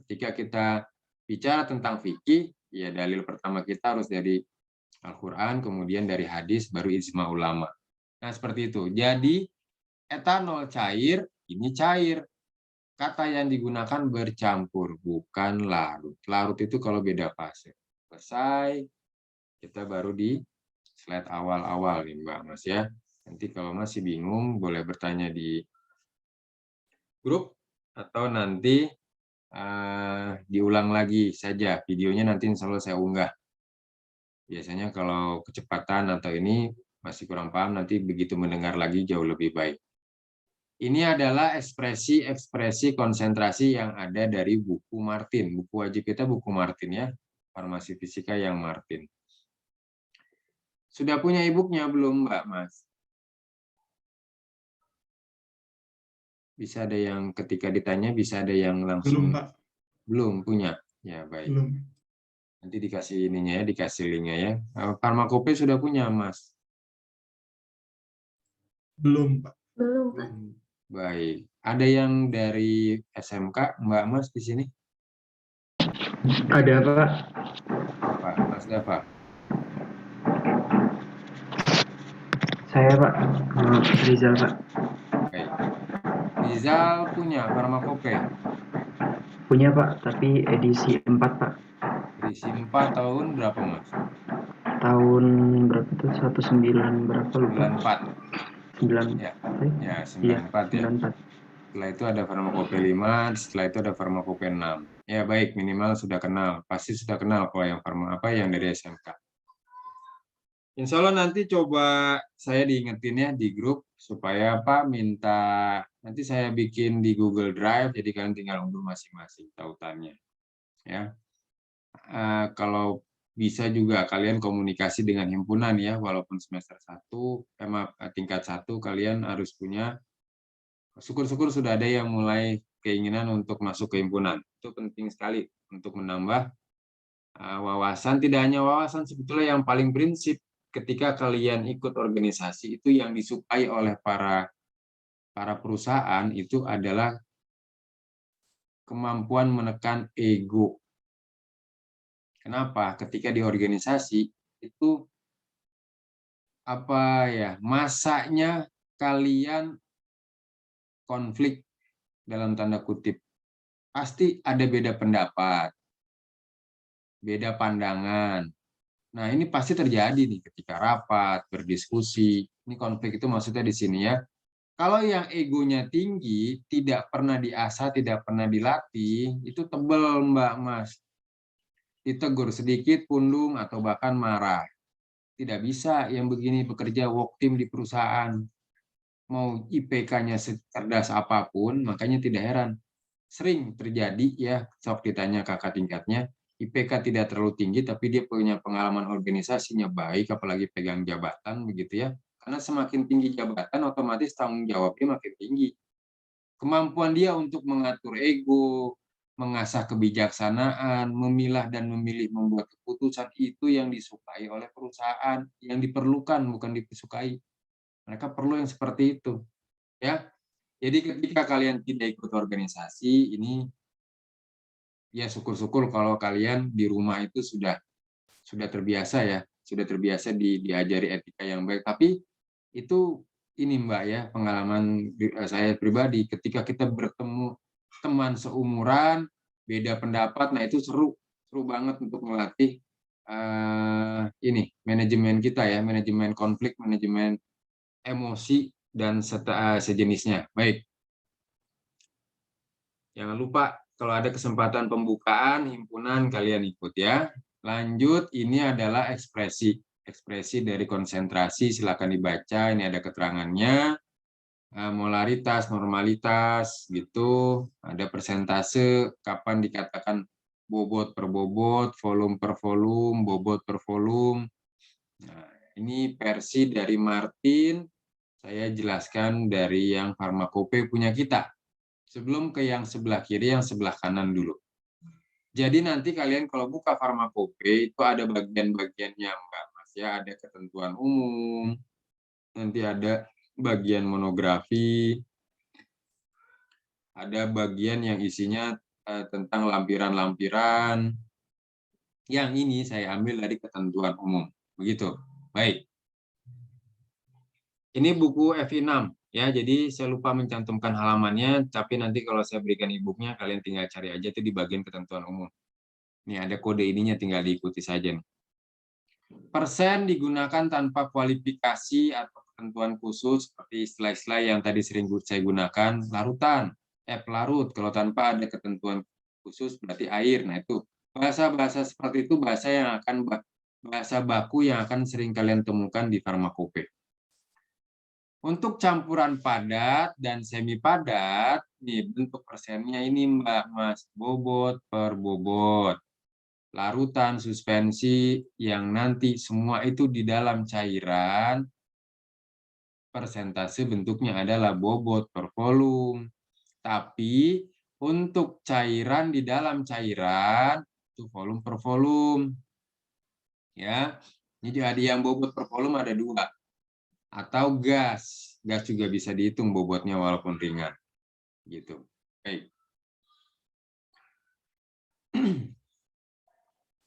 Ketika kita bicara tentang fikih, ya dalil pertama kita harus dari Al-Quran, kemudian dari hadis, baru ijma ulama. Nah, seperti itu. Jadi, etanol cair, ini cair. Kata yang digunakan bercampur, bukan larut. Larut itu kalau beda fase. Selesai, kita baru di slide awal-awal nih, Mbak Mas ya. Nanti kalau masih bingung, boleh bertanya di grup, atau nanti diulang lagi saja videonya, nanti insya Allah saya unggah. Biasanya kalau kecepatan atau ini masih kurang paham, nanti begitu mendengar lagi jauh lebih baik. Ini adalah ekspresi-ekspresi konsentrasi yang ada dari buku Martin. Buku wajib kita buku Martin ya, Farmasi Fisika yang Martin. Sudah punya e-booknya belum, Mbak Mas? Bisa ada yang ketika ditanya, bisa ada yang langsung. Belum, Pak. Belum punya. Ya, baik. Belum. Nanti dikasih ininya ya, dikasih linknya ya. Farmakope sudah punya, Mas? Belum, Pak. Belum, Pak. Baik. Ada yang dari SMK, Mbak Mas di sini? Ada, Pak. Apa? Mas Dafa? Saya, Pak. Rizal, Pak. Baik. Rizal punya farmakope? Punya, Pak, tapi edisi 4, Pak. Edisi 4 tahun berapa, Mas? Tahun berapa tuh? 19 berapa lupa? 94. 9. Ya, Iya, 94 ya. 94. Setelah itu ada farmakope 5, setelah itu ada farmakope 6. Ya baik, minimal sudah kenal. Pasti sudah kenal kalau yang dari SMK. Insya Allah nanti coba saya diingetin ya di grup, supaya minta, nanti saya bikin di Google Drive, jadi kalian tinggal unduh masing-masing tautannya. Ya. Kalau bisa juga kalian komunikasi dengan himpunan ya, walaupun semester 1, tingkat 1 kalian harus punya. Syukur-syukur sudah ada yang mulai keinginan untuk masuk ke himpunan. Itu penting sekali untuk menambah wawasan. Tidak hanya wawasan, sebetulnya yang paling prinsip ketika kalian ikut organisasi itu yang disukai oleh para perusahaan itu adalah kemampuan menekan ego. Kenapa? Ketika di organisasi itu masanya kalian konflik dalam tanda kutip. Pasti ada beda pendapat, beda pandangan. Nah, ini pasti terjadi nih ketika rapat, berdiskusi. Ini konflik itu maksudnya di sini ya. Kalau yang egonya tinggi, tidak pernah diasah, tidak pernah dilatih, itu tebel, Mbak Mas. Ditegur sedikit, pundung, atau bahkan marah. Tidak bisa yang begini bekerja work team di perusahaan. Mau IPK-nya cerdas apapun, makanya tidak heran. Sering terjadi ya, sok ditanya kakak tingkatnya, IPK tidak terlalu tinggi, tapi dia punya pengalaman organisasinya baik, apalagi pegang jabatan, begitu ya. Karena semakin tinggi jabatan, otomatis tanggung jawabnya makin tinggi. Kemampuan dia untuk mengatur ego, mengasah kebijaksanaan, memilah dan memilih membuat keputusan, itu yang disukai oleh perusahaan, yang diperlukan, bukan disukai. Mereka perlu yang seperti itu. Ya. Jadi ketika kalian tidak ikut organisasi, ini ya syukur-syukur kalau kalian di rumah itu sudah terbiasa ya, sudah terbiasa diajari etika yang baik. Tapi itu ini Mbak ya, pengalaman saya pribadi ketika kita bertemu teman seumuran, beda pendapat, nah itu seru banget untuk melatih ini manajemen kita ya, manajemen konflik, manajemen emosi dan sejenisnya. Baik. Jangan lupa kalau ada kesempatan pembukaan himpunan kalian ikut ya. Lanjut, ini adalah ekspresi dari konsentrasi, silakan dibaca, ini ada keterangannya. Molaritas, normalitas gitu, ada persentase, kapan dikatakan bobot per bobot, volume per volume, bobot per volume. Ini versi dari Martin, saya jelaskan dari yang farmakope punya kita. Sebelum ke yang sebelah kiri, yang sebelah kanan dulu. Jadi nanti kalian kalau buka farmakope itu ada bagian-bagiannya, Mbak Mas ya, ada ketentuan umum, nanti ada bagian monografi, ada bagian yang isinya tentang lampiran-lampiran. Yang ini saya ambil dari ketentuan umum. Begitu. Baik. Ini buku FI6 ya, jadi saya lupa mencantumkan halamannya, tapi nanti kalau saya berikan e-booknya kalian tinggal cari aja itu di bagian ketentuan umum. Ini ada kode ininya, tinggal diikuti saja nih. Persen digunakan tanpa kualifikasi atau ketentuan khusus seperti istilah-istilah yang tadi sering saya gunakan, larutan, pelarut, kalau tanpa ada ketentuan khusus berarti air. Nah itu bahasa-bahasa seperti itu bahasa baku yang akan sering kalian temukan di farmakope. Untuk campuran padat dan semi padat, nih bentuk persennya ini Mbak Mas, bobot per bobot. Larutan, suspensi, yang nanti semua itu di dalam cairan, persentase bentuknya adalah bobot per volume. Tapi untuk cairan di dalam cairan, itu volume per volume. Ya, jadi ada yang bobot per volume ada 2. Atau gas juga bisa dihitung bobotnya walaupun ringan gitu. Baik.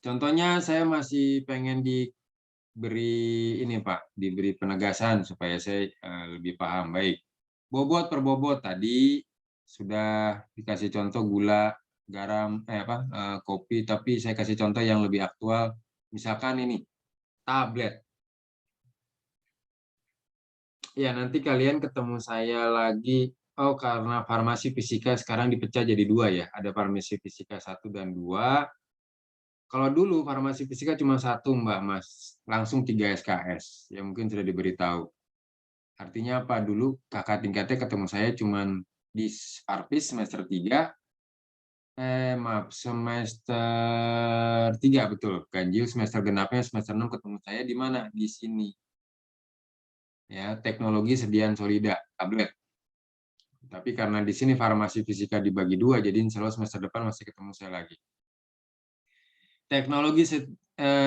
Contohnya saya masih pengen diberi ini Pak, diberi penegasan supaya saya lebih paham. Baik. Bobot per bobot tadi sudah dikasih contoh gula, garam, kopi, tapi saya kasih contoh yang lebih aktual. Misalkan ini tablet. Ya, nanti kalian ketemu saya lagi. Oh, karena farmasi fisika sekarang dipecah jadi 2 ya. Ada farmasi fisika 1 dan 2. Kalau dulu farmasi fisika cuma 1, Mbak Mas. Langsung 3 SKS. Ya mungkin sudah diberitahu. Artinya apa? Dulu kakak tingkatnya ketemu saya cuma di Farpis semester 3. Semester 3 betul. Ganjil semester genapnya semester 6 ketemu saya di mana? Di sini. Ya, teknologi sediaan solida, tablet. Tapi karena di sini farmasi fisika dibagi 2, jadi insya Allah semester depan masih ketemu saya lagi.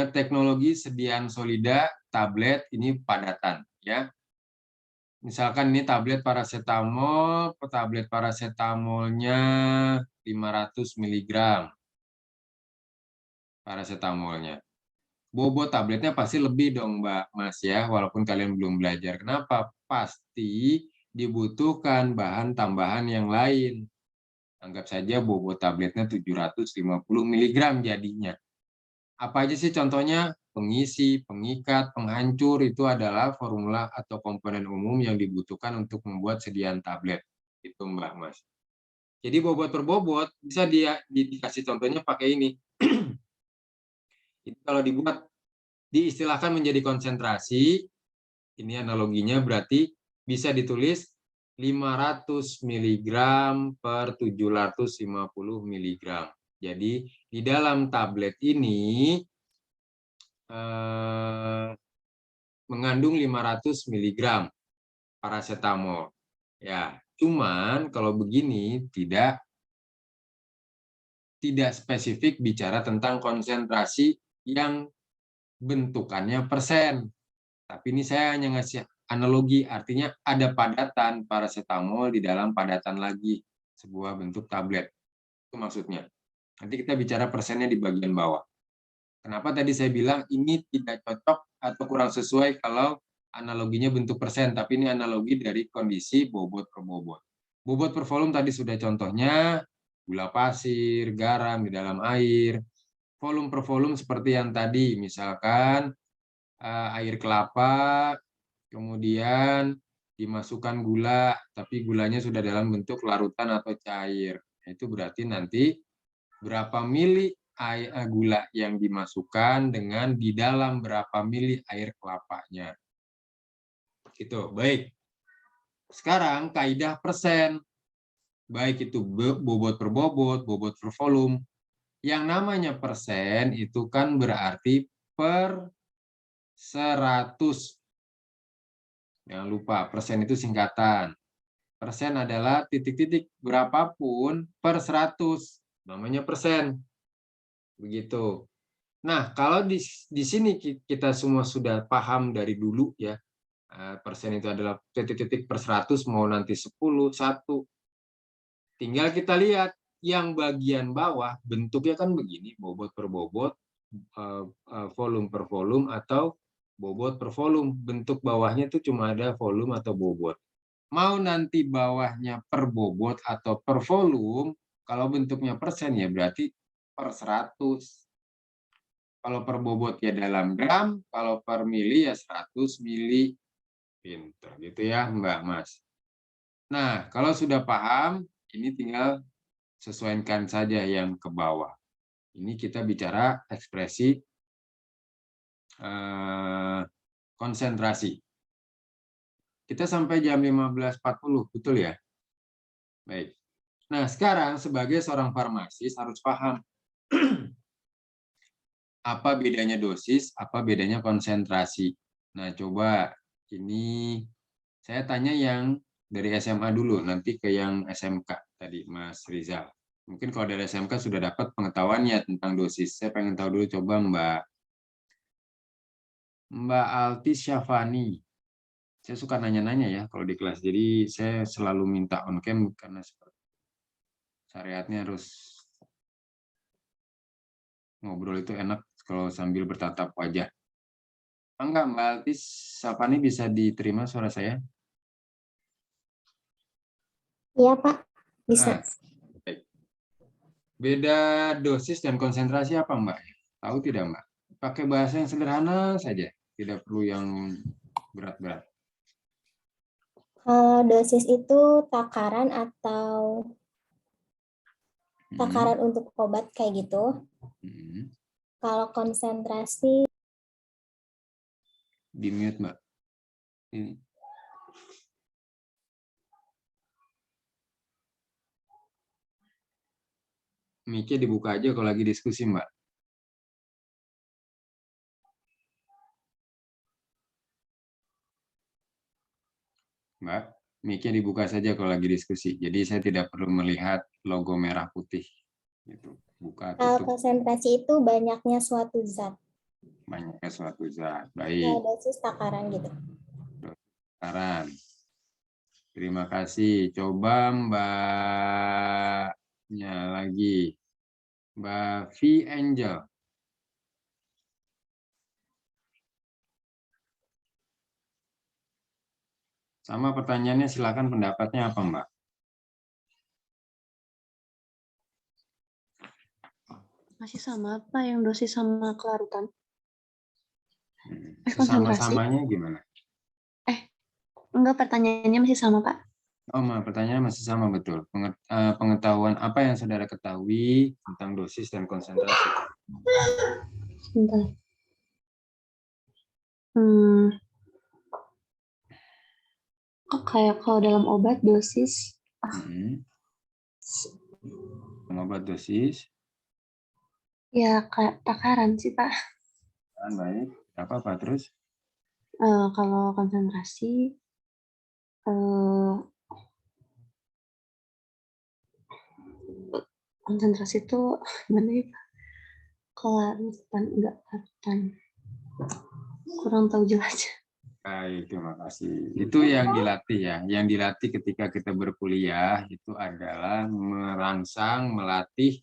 Teknologi sediaan solida, tablet, ini padatan. Ya. Misalkan ini tablet paracetamolnya 500 mg. Paracetamolnya. Bobot tabletnya pasti lebih dong Mbak Mas ya, walaupun kalian belum belajar. Kenapa? Pasti dibutuhkan bahan tambahan yang lain. Anggap saja bobot tabletnya 750 mg jadinya. Apa aja sih contohnya? Pengisi, pengikat, penghancur, itu adalah formula atau komponen umum yang dibutuhkan untuk membuat sediaan tablet. Itu Mbak Mas. Jadi bobot per bobot bisa dikasih contohnya pakai ini. Itu kalau dibuat, diistilahkan menjadi konsentrasi, ini analoginya berarti bisa ditulis 500 mg per 750 mg. Jadi di dalam tablet ini mengandung 500 mg paracetamol. Ya, cuman kalau begini tidak spesifik bicara tentang konsentrasi yang bentukannya persen. Tapi ini saya hanya ngasih analogi, artinya ada padatan paracetamol di dalam padatan lagi sebuah bentuk tablet. Itu maksudnya. Nanti kita bicara persennya di bagian bawah. Kenapa tadi saya bilang ini tidak cocok atau kurang sesuai kalau analoginya bentuk persen, tapi ini analogi dari kondisi bobot per bobot. Bobot per volume tadi sudah contohnya, gula pasir, garam di dalam air. Volume per volume seperti yang tadi, misalkan air kelapa, kemudian dimasukkan gula, tapi gulanya sudah dalam bentuk larutan atau cair. Itu berarti nanti berapa mili gula yang dimasukkan dengan di dalam berapa mili air kelapanya. Itu baik. Sekarang kaidah persen. Baik itu bobot per bobot, bobot per volume. Yang namanya persen itu kan berarti per 100. Jangan lupa, persen itu singkatan. Persen adalah titik-titik berapapun per 100. Namanya persen. Begitu. Nah, kalau di sini kita semua sudah paham dari dulu ya, persen itu adalah titik-titik per 100, mau nanti 10, 1. Tinggal kita lihat yang bagian bawah bentuknya kan begini, bobot per bobot, volume per volume, atau bobot per volume. Bentuk bawahnya itu cuma ada volume atau bobot. Mau nanti bawahnya per bobot atau per volume, kalau bentuknya persen ya berarti per 100. Kalau per bobot ya dalam gram, kalau per mili ya 100 mili. Pinter gitu ya Mbak Mas. Nah, kalau sudah paham, ini tinggal sesuaikan saja yang ke bawah. Ini kita bicara ekspresi konsentrasi. Kita sampai jam 15.40, betul ya? Baik. Nah, sekarang sebagai seorang farmasis harus paham apa bedanya dosis, apa bedanya konsentrasi. Nah, coba ini saya tanya yang dari SMA dulu, nanti ke yang SMK tadi, Mas Rizal. Mungkin kalau dari SMK sudah dapat pengetahuannya tentang dosis. Saya pengen tahu dulu, coba Mbak Alti Syafani. Saya suka nanya-nanya ya kalau di kelas. Jadi saya selalu minta on cam karena syariatnya harus ngobrol itu enak kalau sambil bertatap wajah. Enggak, Mbak Alti Syafani, bisa diterima suara saya? Iya, Pak. Bisa. Nah, baik. Beda dosis dan konsentrasi apa, Mbak? Tahu tidak, Mbak? Pakai bahasa yang sederhana saja, tidak perlu yang berat-berat. Kalau dosis itu takaran atau takaran untuk obat kayak gitu. Kalau konsentrasi Di mute, Mbak. Ini. Mic-nya dibuka aja kalau lagi diskusi, Mbak. Mbak, mic-nya dibuka saja kalau lagi diskusi. Jadi saya tidak perlu melihat logo merah putih. Gitu. Buka, tutup. konsentrasi itu banyaknya suatu zat. Banyaknya suatu zat. Baik. Ya, dosis takaran gitu. Takaran. Terima kasih. Coba Mbaknya lagi. Mbak V. Angel. Sama pertanyaannya, silakan pendapatnya apa, Mbak? Masih sama apa yang dosis sama kelarutan? Sama-samanya gimana? Enggak, pertanyaannya masih sama, Pak. Oh, pertanyaannya masih sama, betul. Pengetahuan apa yang saudara ketahui tentang dosis dan konsentrasi? Sebentar. Kok kayak kalau dalam obat dosis? Obat dosis? Ya, kayak takaran sih, Pak. Baik. Apa terus? Kalau konsentrasi, itu gimana ya, Pak? Kelarutan, enggak kelarutan. Kurang tahu jelasnya. Baik, terima kasih. Itu yang dilatih ya. Yang dilatih ketika kita berkuliah itu adalah merangsang, melatih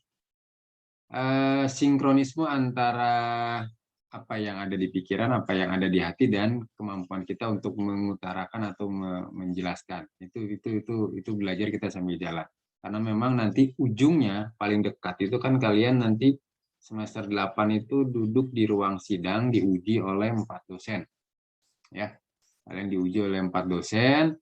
sinkronisme antara apa yang ada di pikiran, apa yang ada di hati, dan kemampuan kita untuk mengutarakan atau menjelaskan. Itu belajar kita sambil jalan. Karena memang nanti ujungnya paling dekat itu kan kalian nanti semester 8 itu duduk di ruang sidang diuji oleh 4 dosen. Ya, kalian diuji oleh 4 dosen.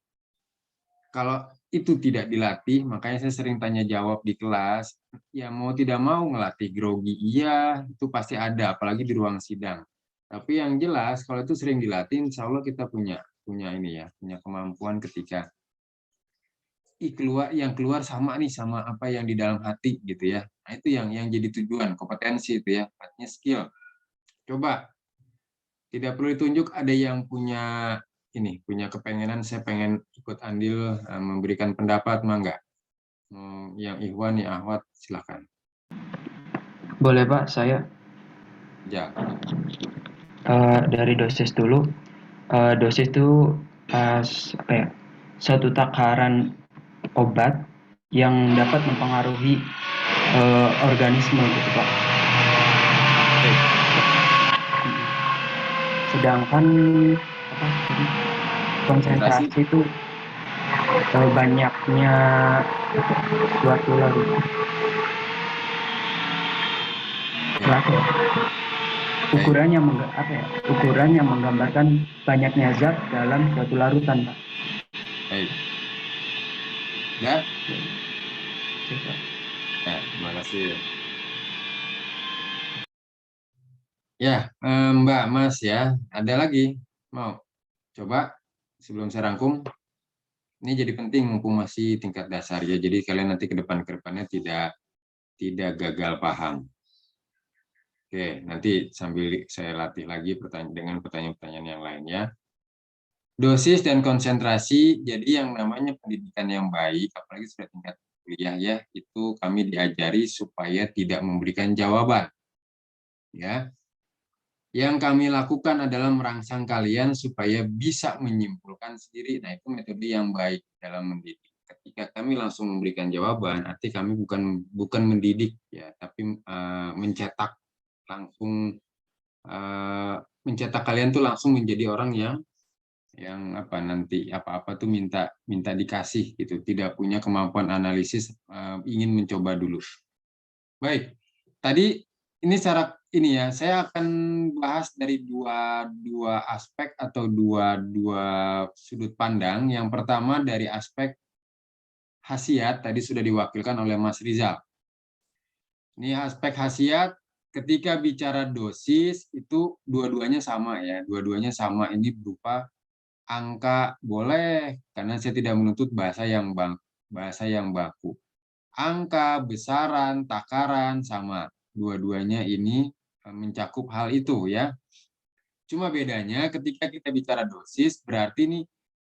Kalau itu tidak dilatih, makanya saya sering tanya jawab di kelas, ya mau tidak mau ngelatih grogi, iya, itu pasti ada, apalagi di ruang sidang. Tapi yang jelas, kalau itu sering dilatih, insya Allah kita punya ini ya, punya kemampuan ketika yang keluar sama nih, sama apa yang di dalam hati gitu ya. Nah, itu yang jadi tujuan, kompetensi itu ya, artinya skill. Coba Tidak perlu ditunjuk, ada yang punya ini, punya kepengenan, saya pengen ikut andil memberikan pendapat, mangga. Yang Ikhwan, yang Ahwat, silahkan. Boleh Pak, saya Ya, dari dosis dulu. Dosis itu apa ya, suatu takaran obat yang dapat mempengaruhi organisme gitu Pak. Sedangkan apa tadi, konsentrasi itu banyaknya suatu larutan. Ukurannya apa ya? Ukurannya menggambarkan banyaknya zat dalam suatu larutan, Pak. baik. Ya, Oke, Pak. ya, terima kasih. Ya, Mbak, Mas ya, ada lagi mau coba sebelum saya rangkum. Ini jadi penting mumpung masih tingkat dasar ya. Jadi kalian nanti ke depannya tidak gagal paham. Oke, nanti sambil saya latih lagi dengan pertanyaan-pertanyaan yang lainnya. Dosis dan konsentrasi, jadi yang namanya pendidikan yang baik, apalagi sudah tingkat kuliah ya, itu kami diajari supaya tidak memberikan jawaban. Ya, yang kami lakukan adalah merangsang kalian supaya bisa menyimpulkan sendiri. Nah, itu metode yang baik dalam mendidik. Ketika kami langsung memberikan jawaban, arti kami bukan mendidik ya, tapi mencetak langsung mencetak kalian tuh langsung menjadi orang yang apa nanti apa-apa tuh minta dikasih gitu, tidak punya kemampuan analisis, ingin mencoba dulu. Baik, tadi ini ya, saya akan bahas dari dua aspek atau dua sudut pandang. Yang pertama dari aspek khasiat, tadi sudah diwakilkan oleh Mas Rizal. Ini aspek khasiat, ketika bicara dosis itu dua-duanya sama ya, dua-duanya sama, ini berupa angka boleh, karena saya tidak menuntut bahasa yang baku. Angka, besaran, takaran sama. Dua-duanya ini mencakup hal itu ya. Cuma bedanya ketika kita bicara dosis, berarti nih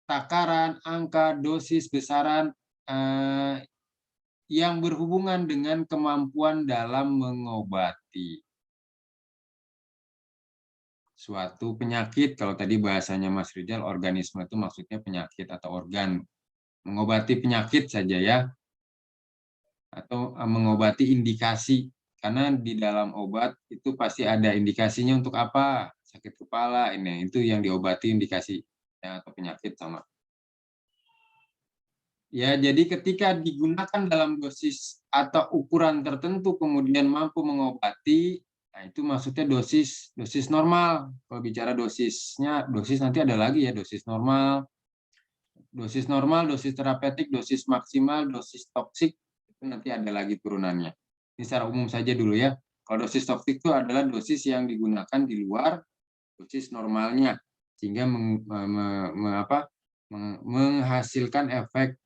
takaran, angka, dosis, besaran yang berhubungan dengan kemampuan dalam mengobati suatu penyakit. Kalau tadi bahasanya Mas Rizal, organisme itu maksudnya penyakit atau organ. Mengobati penyakit saja ya, atau mengobati indikasi. Karena di dalam obat itu pasti ada indikasinya untuk apa, sakit kepala, ini itu yang diobati indikasi ya, atau penyakit sama. Ya, jadi ketika digunakan dalam dosis atau ukuran tertentu kemudian mampu mengobati, nah itu maksudnya dosis normal. Kalau bicara dosisnya, dosis nanti ada lagi ya, dosis normal, dosis terapeutik, dosis maksimal, dosis toksik, itu nanti ada lagi turunannya. Ini secara umum saja dulu ya. Kalau dosis toksik itu adalah dosis yang digunakan di luar dosis normalnya, sehingga menghasilkan efek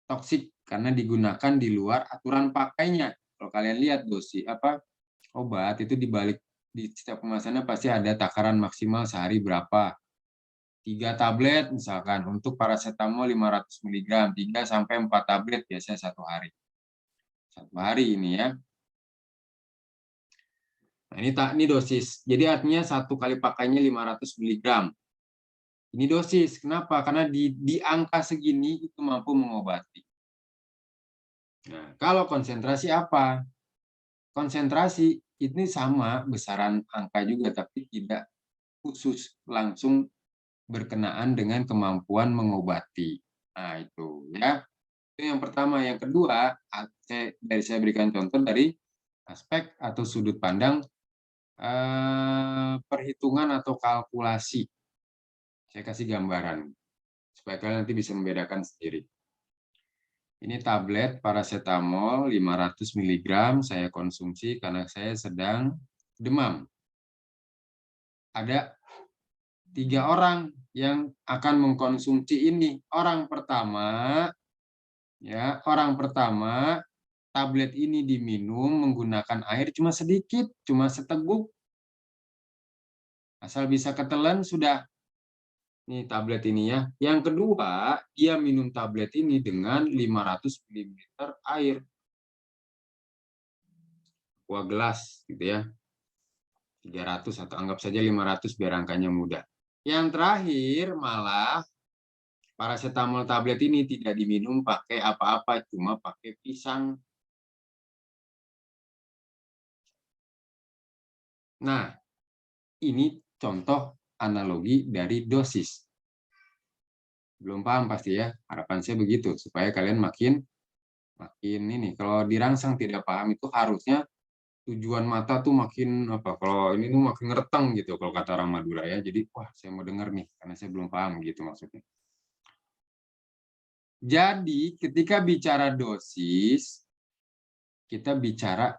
toksik karena digunakan di luar aturan pakainya. Kalau kalian lihat dosis obat itu di setiap kemasannya pasti ada takaran maksimal sehari berapa. 3 tablet misalkan untuk paracetamol 500 mg, 3 sampai 4 tablet biasanya satu hari. Satu hari ini ya. Nah, ini dosis. Jadi artinya satu kali pakainya 500 mg. Ini dosis. Kenapa? Karena di angka segini itu mampu mengobati. Nah, kalau konsentrasi apa? Konsentrasi ini sama besaran angka juga, tapi tidak khusus langsung berkenaan dengan kemampuan mengobati. Nah, itu ya. Itu yang pertama. Yang kedua, saya berikan contoh dari aspek atau sudut pandang perhitungan atau kalkulasi. Saya kasih gambaran supaya kalian nanti bisa membedakan sendiri. Ini tablet paracetamol 500 mg saya konsumsi karena saya sedang demam. Ada 3 orang yang akan mengkonsumsi ini. Orang pertama tablet ini diminum menggunakan air cuma sedikit, cuma seteguk. Asal bisa ketelan sudah. Nih tablet ini ya. Yang kedua, dia minum tablet ini dengan 500 ml air. Aqua gelas gitu ya. 300 atau anggap saja 500 biar angkanya mudah. Yang terakhir malah paracetamol tablet ini tidak diminum pakai apa-apa, cuma pakai pisang. Nah, ini contoh analogi dari dosis. Belum paham pasti ya, harapan saya begitu, supaya kalian makin ini. Kalau dirangsang tidak paham itu harusnya tujuan mata tuh makin apa, kalau ini tuh makin ngereteng gitu, kalau kata orang Madura ya. Jadi, wah saya mau denger nih, karena saya belum paham gitu maksudnya. Jadi, ketika bicara dosis, kita bicara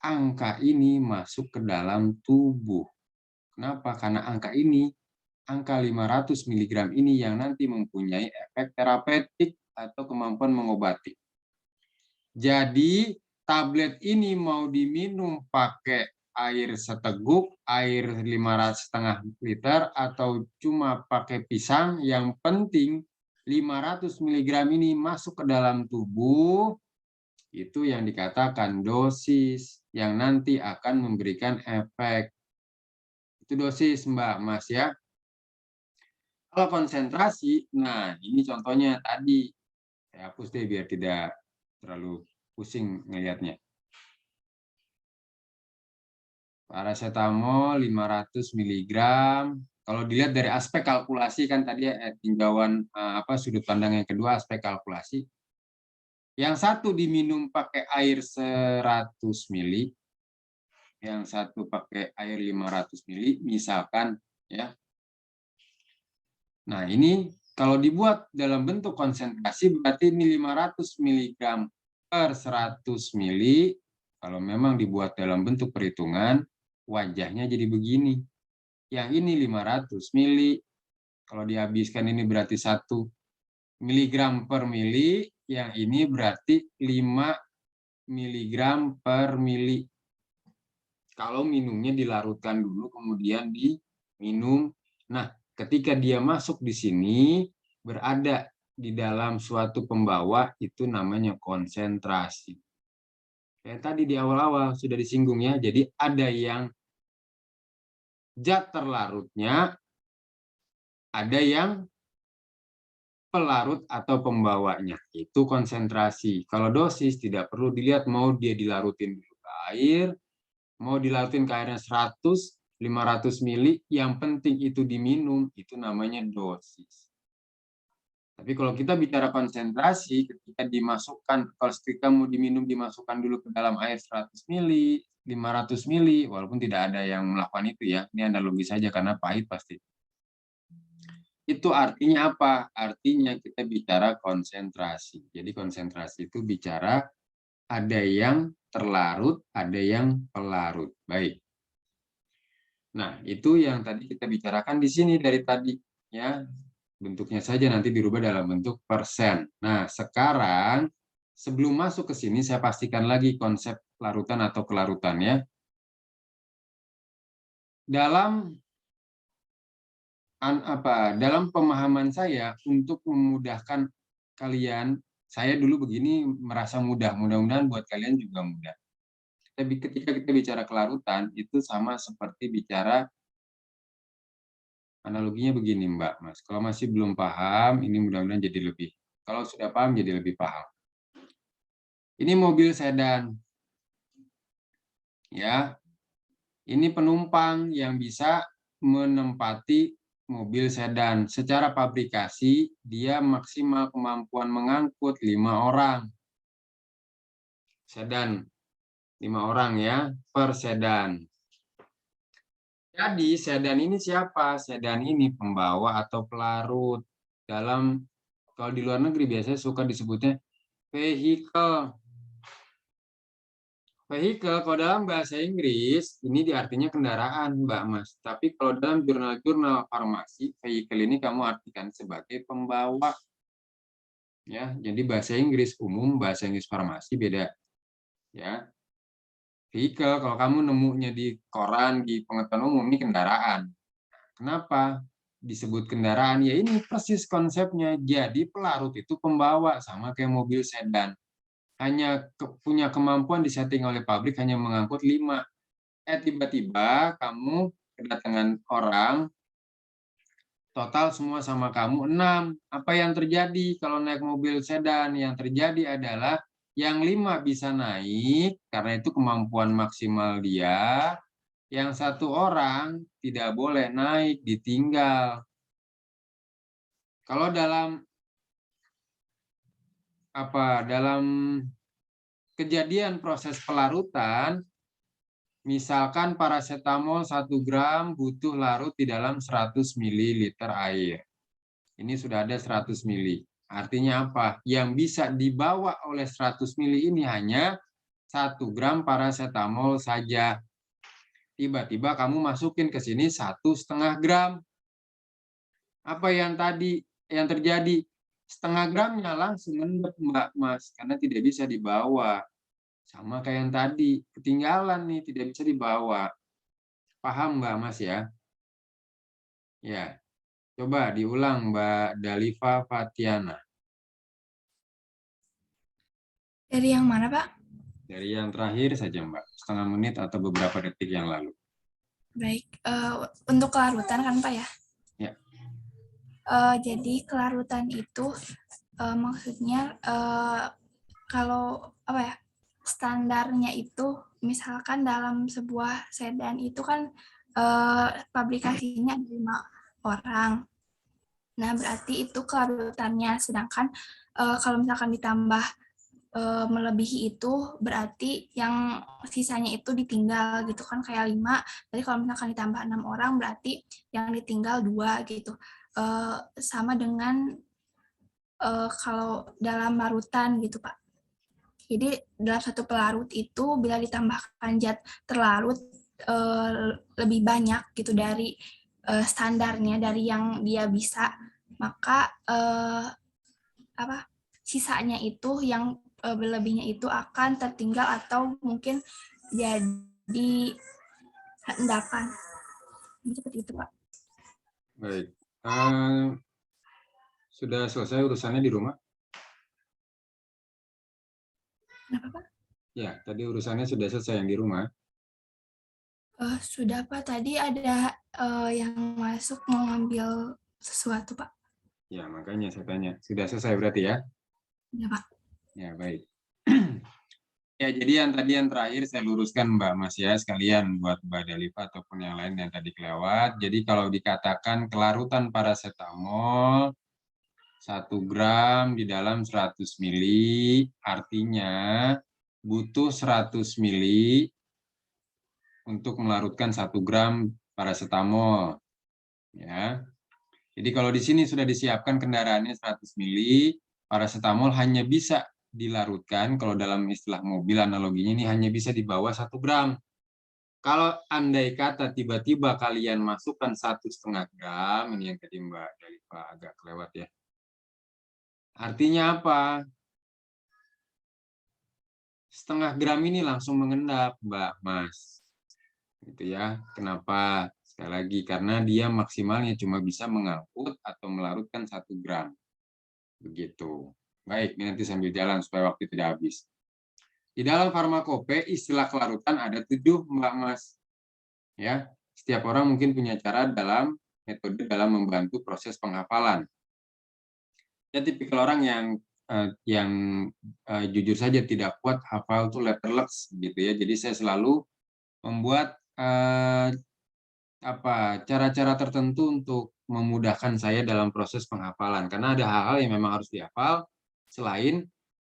angka ini masuk ke dalam tubuh. Kenapa? Karena angka 500 mg ini yang nanti mempunyai efek terapeutik atau kemampuan mengobati. Jadi, tablet ini mau diminum pakai air seteguk, air 500,5 liter, atau cuma pakai pisang, yang penting 500 mg ini masuk ke dalam tubuh, itu yang dikatakan dosis, yang nanti akan memberikan efek. Itu dosis, Mbak, Mas ya. Kalau konsentrasi, nah ini contohnya tadi. Saya hapus deh biar tidak terlalu pusing ngelihatnya. Paracetamol 500 mg. Kalau dilihat dari aspek kalkulasi kan tadi tinjauan sudut pandang yang kedua, aspek kalkulasi. Yang satu diminum pakai air 100 ml, yang satu pakai air 500 ml misalkan ya. Nah, ini kalau dibuat dalam bentuk konsentrasi berarti ini 500 mg per 100 ml. Kalau memang dibuat dalam bentuk perhitungan, wajahnya jadi begini. Yang ini 500 ml. Kalau dihabiskan ini berarti 1 mg per mili, yang ini berarti 5 mg per mili. Kalau minumnya dilarutkan dulu kemudian diminum. Nah, ketika dia masuk di sini, berada di dalam suatu pembawa, itu namanya konsentrasi. Kayak tadi di awal-awal sudah disinggung ya, jadi ada yang zat terlarutnya, ada yang pelarut atau pembawanya, itu konsentrasi. Kalau dosis tidak perlu dilihat mau dia dilarutin dulu ke air, mau dilarutin ke airnya 100, 500 mili, yang penting itu diminum, itu namanya dosis. Tapi kalau kita bicara konsentrasi, ketika dimasukkan, kalau ketika mau diminum, dimasukkan dulu ke dalam air 100 mili, 500 mili, walaupun tidak ada yang melakukan itu ya, ini analogi saja karena pahit pasti. Itu artinya apa? Artinya kita bicara konsentrasi. Jadi konsentrasi itu bicara ada yang terlarut, ada yang pelarut. Baik. Nah, itu yang tadi kita bicarakan di sini dari tadi ya. Bentuknya saja nanti dirubah dalam bentuk persen. Nah, sekarang sebelum masuk ke sini saya pastikan lagi konsep larutan atau kelarutan ya. Dalam pemahaman saya, untuk memudahkan kalian, saya dulu begini merasa mudah, mudah-mudahan buat kalian juga mudah. Tapi ketika kita bicara kelarutan, itu sama seperti bicara, analoginya begini Mbak, Mas. Kalau masih belum paham, ini mudah-mudahan jadi lebih. Kalau sudah paham, jadi lebih paham. Ini mobil sedan. Ya. Ini penumpang yang bisa menempati mobil sedan. Secara pabrikasi, dia maksimal kemampuan mengangkut 5 orang. Sedan. 5 orang ya, per sedan. Jadi, sedan ini siapa? Sedan ini pembawa atau pelarut. Kalau di luar negeri biasanya suka disebutnya vehicle. Vehicle, kalau dalam bahasa Inggris, ini artinya kendaraan, Mbak Mas. Tapi kalau dalam jurnal-jurnal farmasi, vehicle ini kamu artikan sebagai pembawa. Ya, jadi bahasa Inggris umum, bahasa Inggris farmasi beda. Ya. Vehicle, kalau kamu nemunya di koran, di pengetahuan umum, ini kendaraan. Kenapa disebut kendaraan? Ya ini persis konsepnya. Jadi pelarut itu pembawa, sama kayak mobil sedan. Hanya punya kemampuan disetting oleh pabrik hanya mengangkut 5. Tiba-tiba kamu kedatangan orang, total semua sama kamu 6. Apa yang terjadi kalau naik mobil sedan? Yang terjadi adalah yang 5 bisa naik, karena itu kemampuan maksimal dia. Yang 1 orang tidak boleh naik, ditinggal. Kalau dalam kejadian proses pelarutan, misalkan paracetamol 1 gram butuh larut di dalam 100 ml air. Ini sudah ada 100 ml. Artinya apa? Yang bisa dibawa oleh 100 ml ini hanya 1 gram paracetamol saja. Tiba-tiba kamu masukin ke sini 1,5 gram. Apa yang terjadi? 1/2 gramnya langsung ngendep, Mbak Mas, karena tidak bisa dibawa. Sama kayak yang tadi, ketinggalan nih, tidak bisa dibawa. Paham Mbak Mas ya? Ya, coba diulang Mbak Dalifa Fatiana. Dari yang mana, Pak? Dari yang terakhir saja Mbak, 1/2 menit atau beberapa detik yang lalu. Baik, untuk kelarutan kan Pak ya? Ya. Jadi kelarutan itu maksudnya kalau apa ya, standarnya itu misalkan dalam sebuah sedan itu kan pabrikasinya 5 orang. Nah berarti itu kelarutannya, sedangkan kalau misalkan ditambah melebihi itu berarti yang sisanya itu ditinggal gitu kan, kayak 5. Jadi kalau misalkan ditambah 6 orang berarti yang ditinggal 2 gitu. Sama dengan kalau dalam larutan gitu Pak. Jadi dalam satu pelarut itu bila ditambahkan zat terlarut lebih banyak gitu dari standarnya, dari yang dia bisa, maka sisanya itu yang berlebihnya itu akan tertinggal atau mungkin jadi endapan. Seperti itu Pak. Baik. Sudah selesai urusannya di rumah? Kenapa Pak? Ya, tadi urusannya sudah selesai yang di rumah. Sudah Pak, tadi ada yang masuk mau ngambil sesuatu Pak. Ya, makanya saya tanya. Sudah selesai berarti ya? Ya Pak. Ya, baik. Ya, jadi yang terakhir saya luruskan Mbak Mas ya, sekalian buat Mbak Dalifa ataupun yang lain yang tadi kelewat. Jadi kalau dikatakan kelarutan paracetamol 1 gram di dalam 100 ml, artinya butuh 100 ml untuk melarutkan 1 gram paracetamol. Ya. Jadi kalau di sini sudah disiapkan kendaraannya 100 ml, paracetamol hanya bisa dilarutkan, kalau dalam istilah mobil analoginya ini hanya bisa di bawah 1 gram. Kalau andai kata tiba-tiba kalian masukkan 1,5 gram, ini yang tadi Mbak Dalifa agak kelewat ya. Artinya apa? 1/2 gram ini langsung mengendap, Mbak Mas. Gitu ya. Kenapa? Sekali lagi, karena dia maksimalnya cuma bisa mengangkut atau melarutkan 1 gram. Begitu. Baik, ini nanti sambil jalan supaya waktu tidak habis. Di dalam farmakope, istilah kelarutan ada 7, Mbak Mas. Ya, setiap orang mungkin punya cara dalam metode dalam membantu proses penghafalan. Ya, tipikal orang yang jujur saja tidak kuat hafal tuh letterless gitu ya. Jadi saya selalu membuat cara-cara tertentu untuk memudahkan saya dalam proses penghafalan, karena ada hal-hal yang memang harus dihafal selain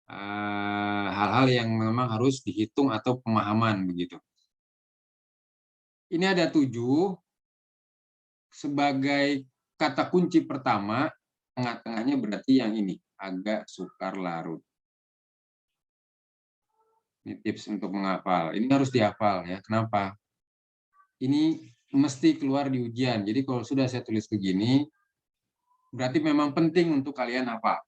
hal-hal yang memang harus dihitung atau pemahaman begitu. Ini ada 7 sebagai kata kunci pertama, tengah-tengahnya berarti yang ini, agak sukar larut. Ini tips untuk menghafal. Ini harus dihafal ya. Kenapa? Ini mesti keluar di ujian. Jadi kalau sudah saya tulis begini, berarti memang penting untuk kalian hafal.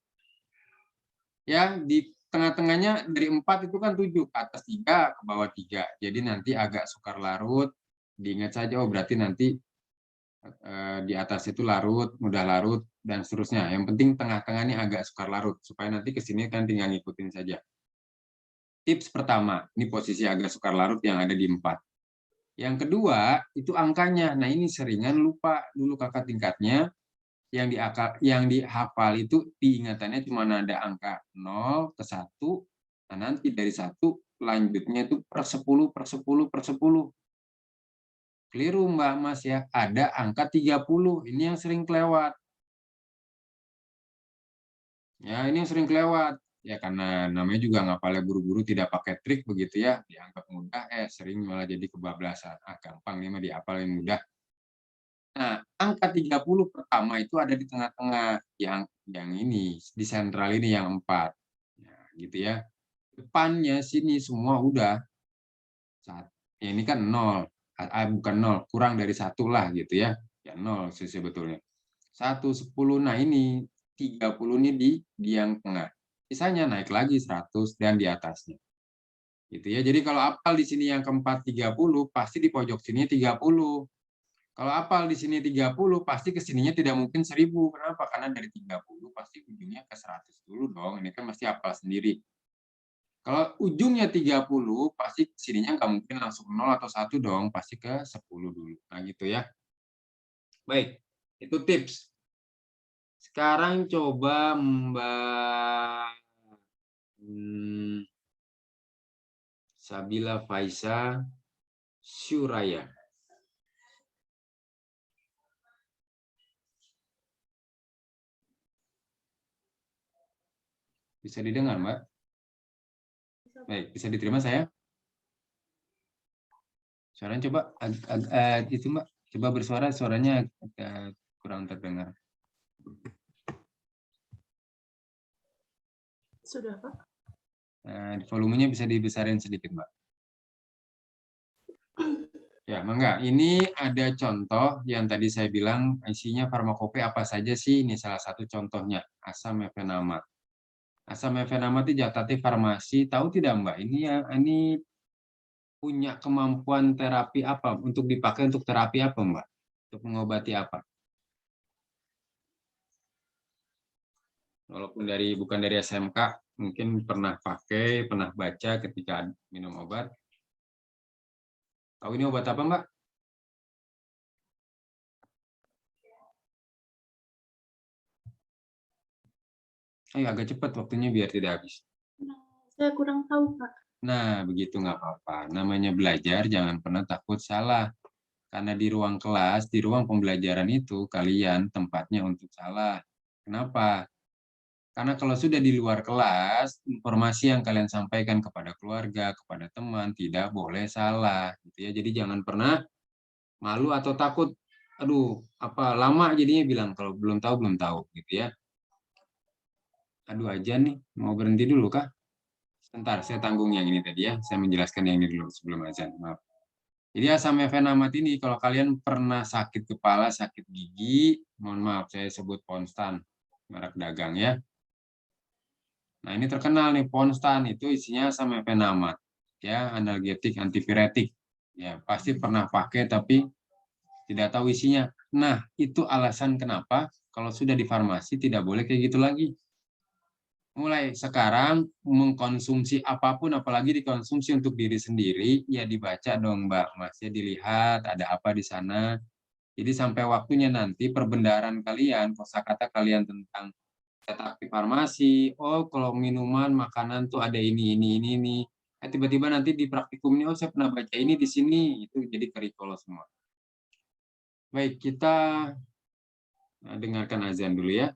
Ya, di tengah-tengahnya dari 4 itu kan 7, ke atas 3, ke bawah 3. Jadi nanti agak sukar larut, diingat saja, oh berarti nanti Di atas itu larut, mudah larut, dan seterusnya. Yang penting tengah-tengah ini agak sukar larut, supaya nanti ke sini kan tinggal ngikutin saja. Tips pertama, ini posisi agak sukar larut yang ada di 4. Yang kedua, itu angkanya. Nah, ini seringan lupa dulu kakak tingkatnya. Yang dihafal itu diingatannya cuma ada angka 0 ke 1. Nah, nanti dari 1 lanjutnya itu per 10, per 10, per 10. Keliru Mbak Mas ya, ada angka 30. Ini yang sering kelewat. Ya, ini yang sering kelewat. Ya, karena namanya juga ngapalnya buru-buru tidak pakai trik begitu ya. Dianggap mudah, sering malah jadi kebablasan. Gampang ini mah dihafalin mudah. Nah, angka 30 pertama itu ada di tengah-tengah. Yang ini, di sentral ini yang 4. Ya, gitu ya. Depannya sini semua udah. Ya, ini kan 0. Bukan 0, kurang dari 1 lah gitu ya. Ya 0 sih sebetulnya. 1, 10, nah ini 30 ini di yang tengah. Sisanya naik lagi 100 dan di atasnya. Gitu ya. Jadi kalau apal di sini yang keempat 30, pasti di pojok sini 30. Kalau apal di sini 30, pasti ke sininya tidak mungkin 1000. Kenapa? Karena dari 30 pasti ujungnya ke 100 dulu dong. Ini kan mesti apal sendiri. Kalau ujungnya 30, pasti sininya nggak mungkin langsung 0 atau 1 dong. Pasti ke 10 dulu. Nah gitu ya. Baik, itu tips. Sekarang coba Mbak Sabila Faisa Syuraya. Bisa didengar, Mbak? Baik, bisa diterima saya? Suaranya coba itu Mbak, coba bersuara, suaranya kurang terdengar. Sudah, Pak. Volumenya bisa dibesarin sedikit, Mbak. Ya, mangga. Ini ada contoh yang tadi saya bilang isinya farmakope apa saja sih? Ini salah satu contohnya, asam mefenamat. Asam mefenamat itu jatati farmasi. Tahu tidak, Mbak? Ini punya kemampuan terapi apa? Untuk dipakai untuk terapi apa, Mbak? Untuk mengobati apa? Walaupun bukan dari SMK, mungkin pernah pakai, pernah baca ketika minum obat. Tahu ini obat apa, Mbak? Ayo agak cepat waktunya biar tidak habis. Saya kurang tahu, Pak. Nah, begitu nggak apa-apa. Namanya belajar, jangan pernah takut salah. Karena di ruang kelas, di ruang pembelajaran itu, kalian tempatnya untuk salah. Kenapa? Karena kalau sudah di luar kelas, informasi yang kalian sampaikan kepada keluarga, kepada teman, tidak boleh salah. Gitu ya. Jadi jangan pernah malu atau takut. Aduh, apa lama jadinya bilang, kalau belum tahu, gitu ya. Aduh aja nih, mau berhenti dulu kah? Sebentar, saya tanggung yang ini tadi ya. Saya menjelaskan yang ini dulu sebelum azan. Maaf. Jadi asam mefenamat ini kalau kalian pernah sakit kepala, sakit gigi, mohon maaf saya sebut Ponstan, merek dagang ya. Nah, ini terkenal nih Ponstan itu isinya asam mefenamat. Ya, analgetik, antipiretik. Ya, pasti pernah pakai tapi tidak tahu isinya. Nah, itu alasan kenapa kalau sudah di farmasi tidak boleh kayak gitu lagi. Mulai sekarang mengkonsumsi apapun, apalagi dikonsumsi untuk diri sendiri, ya dibaca dong Mbak Mas, ya dilihat ada apa di sana. Jadi sampai waktunya nanti perbendaharaan kalian, kosakata kalian tentang cetak di farmasi, oh kalau minuman, makanan tuh ada ini. Tiba-tiba nanti di praktikum ini, oh saya pernah baca ini di sini, itu jadi curriculum semua. Baik, kita dengarkan azan dulu ya.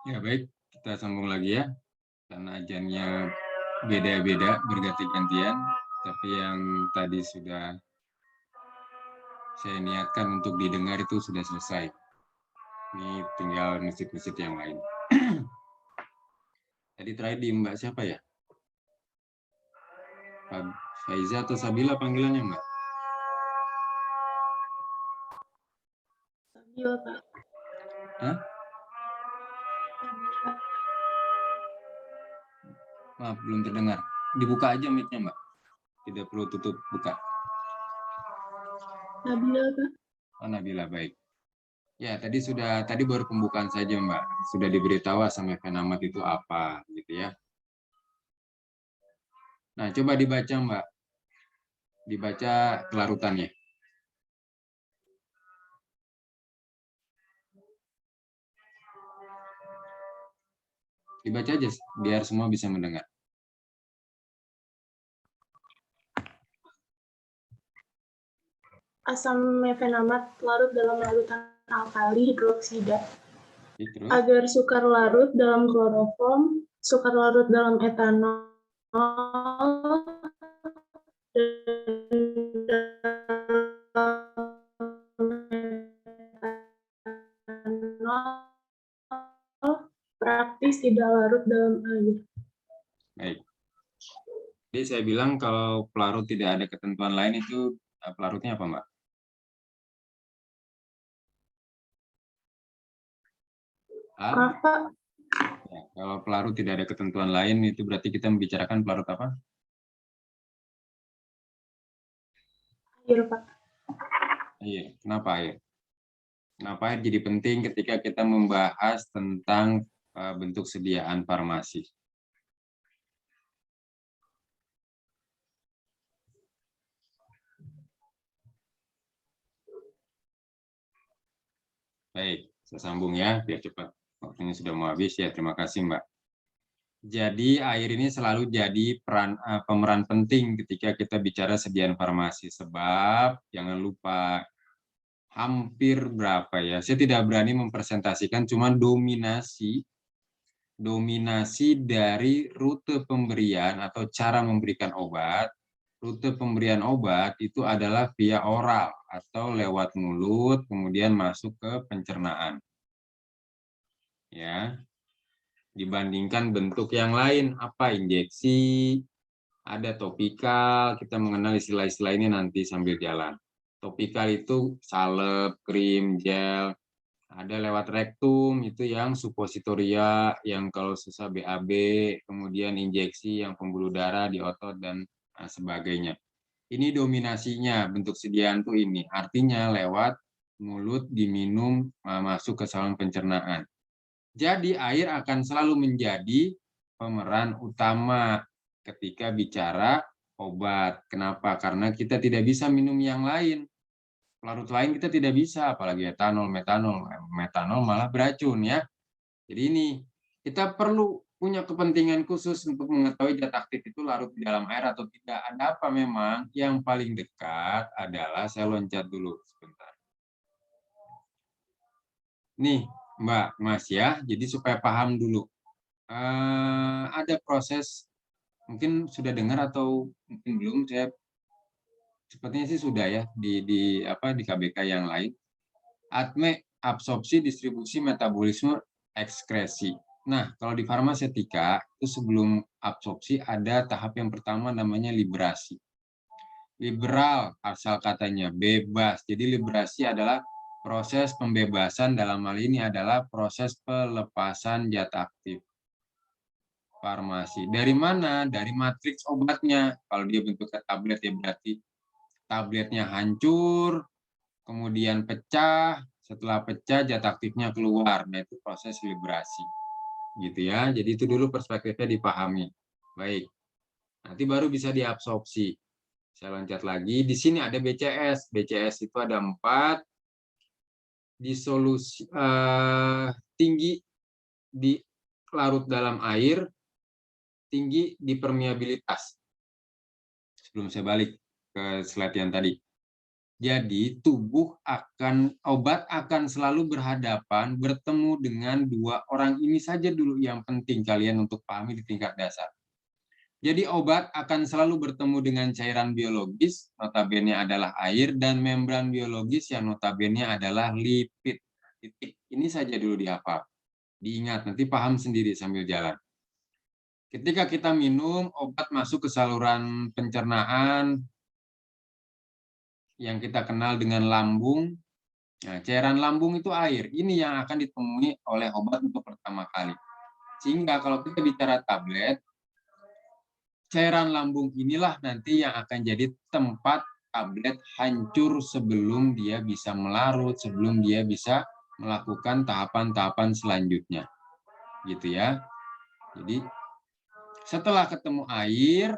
Ya baik, kita sambung lagi ya. Karena ajannya beda-beda, berganti-gantian. Tapi yang tadi sudah saya niatkan untuk didengar itu sudah selesai. Ini tinggal masjid-masjid yang lain. Tadi terakhir di Mbak siapa ya? Faiza atau Sabila panggilannya Mbak? Sabila, Pak. Hah? Sabila. Maaf, belum terdengar. Dibuka aja mic-nya Mbak. Tidak perlu tutup, buka. Nabila, Pak. Oh, Nabila, baik. Ya, tadi baru pembukaan saja Mbak. Sudah diberitahu asam efenamat itu apa, gitu ya. Nah, coba dibaca Mbak. Dibaca kelarutannya. Dibaca aja, biar semua bisa mendengar. Asam mefenamat larut dalam larutan alkali hidroksida. Terus? Agar sukar larut dalam kloroform, sukar larut dalam etanol, praktis tidak larut dalam air. Baik. Jadi saya bilang kalau pelarut tidak ada ketentuan lain itu pelarutnya apa Mbak? Apa? Ya, kalau pelarut tidak ada ketentuan lain itu berarti kita membicarakan pelarut apa? Air, Pak. Air. Kenapa air? Kenapa air jadi penting ketika kita membahas tentang bentuk sediaan farmasi? Baik, saya sambung ya, biar cepat. Waktunya sudah mau habis ya, terima kasih Mbak. Jadi air ini selalu jadi pemeran penting ketika kita bicara sediaan farmasi. Sebab, jangan lupa, hampir berapa ya, saya tidak berani mempresentasikan, cuma dominasi dari rute pemberian atau cara memberikan obat. Rute pemberian obat itu adalah via oral atau lewat mulut, kemudian masuk ke pencernaan. Ya, dibandingkan bentuk yang lain, apa injeksi, ada topikal, kita mengenal istilah-istilah ini nanti sambil jalan. Topikal itu salep, krim, gel, ada lewat rektum, itu yang supositoria, yang kalau susah BAB, kemudian injeksi yang pembuluh darah di otot, dan sebagainya. Ini dominasinya, bentuk sediaan tuh ini, artinya lewat mulut diminum masuk ke saluran pencernaan. Jadi air akan selalu menjadi pemeran utama ketika bicara obat. Kenapa? Karena kita tidak bisa minum yang lain. Pelarut lain kita tidak bisa, apalagi etanol, metanol. Metanol malah beracun ya. Jadi ini kita perlu punya kepentingan khusus untuk mengetahui zat aktif itu larut di dalam air atau tidak. Ada apa memang? Yang paling dekat adalah, saya loncat dulu sebentar. Nih, Mbak, Mas ya, jadi supaya paham dulu. Ada proses, mungkin sudah dengar atau mungkin belum, saya sepertinya sih sudah ya di KBK yang lain. ADME, absorpsi, distribusi, metabolisme, ekskresi. Nah, kalau di farmasetika itu sebelum absorpsi ada tahap yang pertama namanya liberasi. Liberal, asal katanya bebas. Jadi liberasi adalah proses pembebasan, dalam hal ini adalah proses pelepasan zat aktif farmasi. Dari mana? Dari matriks obatnya. Kalau dia bentuknya tablet ya berarti tabletnya hancur, kemudian pecah, setelah pecah zat aktifnya keluar. Nah, itu proses liberasi. Gitu ya. Jadi itu dulu perspektifnya dipahami. Baik. Nanti baru bisa diabsorpsi. Saya loncat lagi. Di sini ada BCS. BCS itu ada 4. Disolusi tinggi di larut dalam air, tinggi di permeabilitas. Sebelum saya balik ke slide yang tadi. Jadi obat akan selalu berhadapan, bertemu dengan dua orang ini saja dulu yang penting kalian untuk pahami di tingkat dasar. Jadi obat akan selalu bertemu dengan cairan biologis, notabene adalah air, dan membran biologis yang notabene adalah lipid. Ini saja dulu dihafal. Diingat, nanti paham sendiri sambil jalan. Ketika kita minum, obat masuk ke saluran pencernaan, yang kita kenal dengan lambung. Nah, cairan lambung itu air. Ini yang akan ditemui oleh obat untuk pertama kali. Sehingga kalau kita bicara tablet, cairan lambung inilah nanti yang akan jadi tempat tablet hancur sebelum dia bisa melarut, sebelum dia bisa melakukan tahapan-tahapan selanjutnya. Gitu ya. Jadi setelah ketemu air,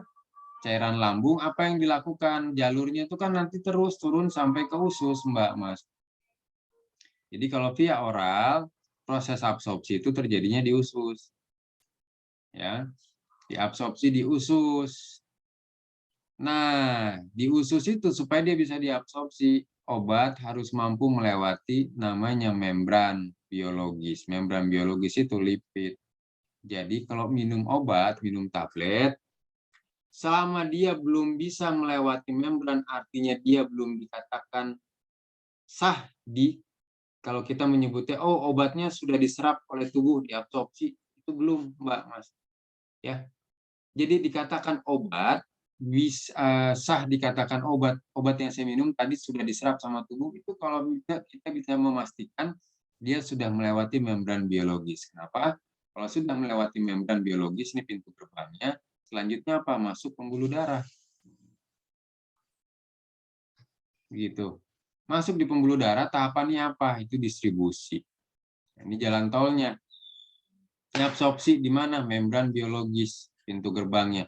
cairan lambung, apa yang dilakukan? Jalurnya itu kan nanti terus turun sampai ke usus, Mbak Mas. Jadi kalau via oral, proses absorpsi itu terjadinya di usus. Ya, diabsorpsi di usus. Nah, di usus itu supaya dia bisa diabsorpsi, obat harus mampu melewati namanya membran biologis. Membran biologis itu lipid. Jadi kalau minum obat, minum tablet, selama dia belum bisa melewati membran, artinya dia belum dikatakan sah kalau kita menyebutnya, oh obatnya sudah diserap oleh tubuh, diabsorpsi, itu belum, Mbak Mas. Ya, jadi dikatakan obat, sah dikatakan obat yang saya minum tadi sudah diserap sama tubuh, itu kalau kita bisa memastikan dia sudah melewati membran biologis. Kenapa? Kalau sudah melewati membran biologis, ini pintu gerbangnya, selanjutnya apa? Masuk pembuluh darah. Gitu. Masuk di pembuluh darah, tahapannya apa? Itu distribusi. Ini jalan tolnya. Ini absorpsi di mana? Membran biologis, pintu gerbangnya.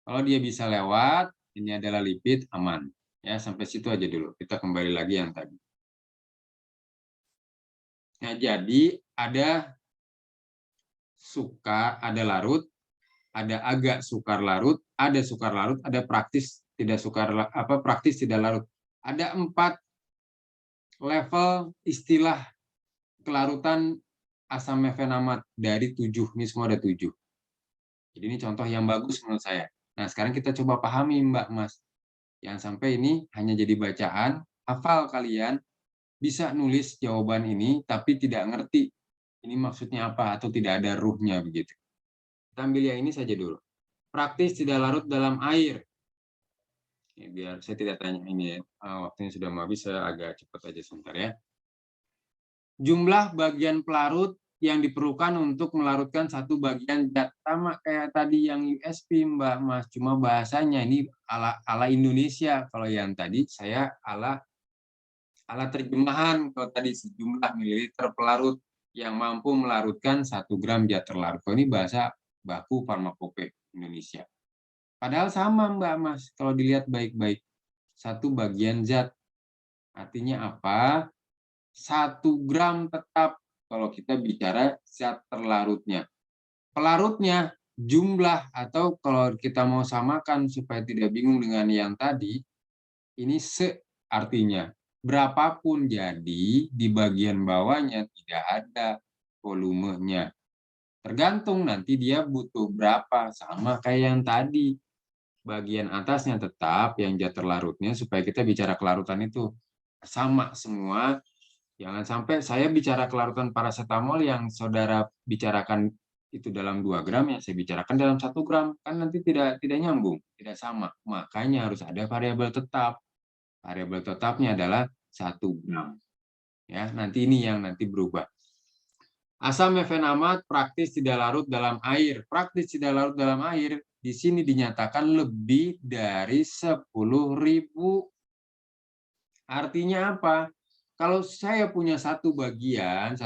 Kalau dia bisa lewat, ini adalah lipid, aman. Ya, sampai situ aja dulu. Kita kembali lagi yang tadi. Nah, jadi ada ada larut, ada agak sukar larut, ada sukar larut, ada praktis tidak praktis tidak larut. Ada 4 level istilah kelarutan asam mefenamat dari 7. Ini semua ada 7. Jadi ini contoh yang bagus menurut saya. Nah, sekarang kita coba pahami, Mbak Mas. Yang sampai ini hanya jadi bacaan, hafal kalian, bisa nulis jawaban ini, tapi tidak ngerti ini maksudnya apa, atau tidak ada ruhnya begitu. Kita ambil yang ini saja dulu. Praktis tidak larut dalam air. Ya, biar saya tidak tanya ini ya. Waktunya sudah mau habis, saya agak cepat aja sebentar ya. Jumlah bagian pelarut yang diperlukan untuk melarutkan satu bagian zat, sama kayak tadi yang USP, Mbak Mas, cuma bahasanya ini ala Indonesia. Kalau yang tadi saya ala terjemahan. Kalau tadi sejumlah mililiter pelarut yang mampu melarutkan 1 gram zat terlarut. Kalau ini bahasa baku farmakope Indonesia. Padahal sama, Mbak Mas, kalau dilihat baik-baik. 1 bagian zat. Artinya apa? 1 gram tetap kalau kita bicara zat terlarutnya. Pelarutnya, jumlah, atau kalau kita mau samakan supaya tidak bingung dengan yang tadi, ini artinya berapapun, jadi di bagian bawahnya tidak ada volumenya. Tergantung nanti dia butuh berapa, sama kayak yang tadi. Bagian atasnya tetap yang zat terlarutnya, supaya kita bicara kelarutan itu sama semua. Jangan sampai saya bicara kelarutan paracetamol yang saudara bicarakan itu dalam 2 gram, yang saya bicarakan dalam 1 gram. Kan nanti tidak nyambung, tidak sama. Makanya harus ada variabel tetap. Variabel tetapnya adalah 1 gram. Ya, nanti ini yang nanti berubah. Asam mefenamat praktis tidak larut dalam air. Praktis tidak larut dalam air di sini dinyatakan lebih dari 10.000. Artinya apa? Kalau saya punya satu bagian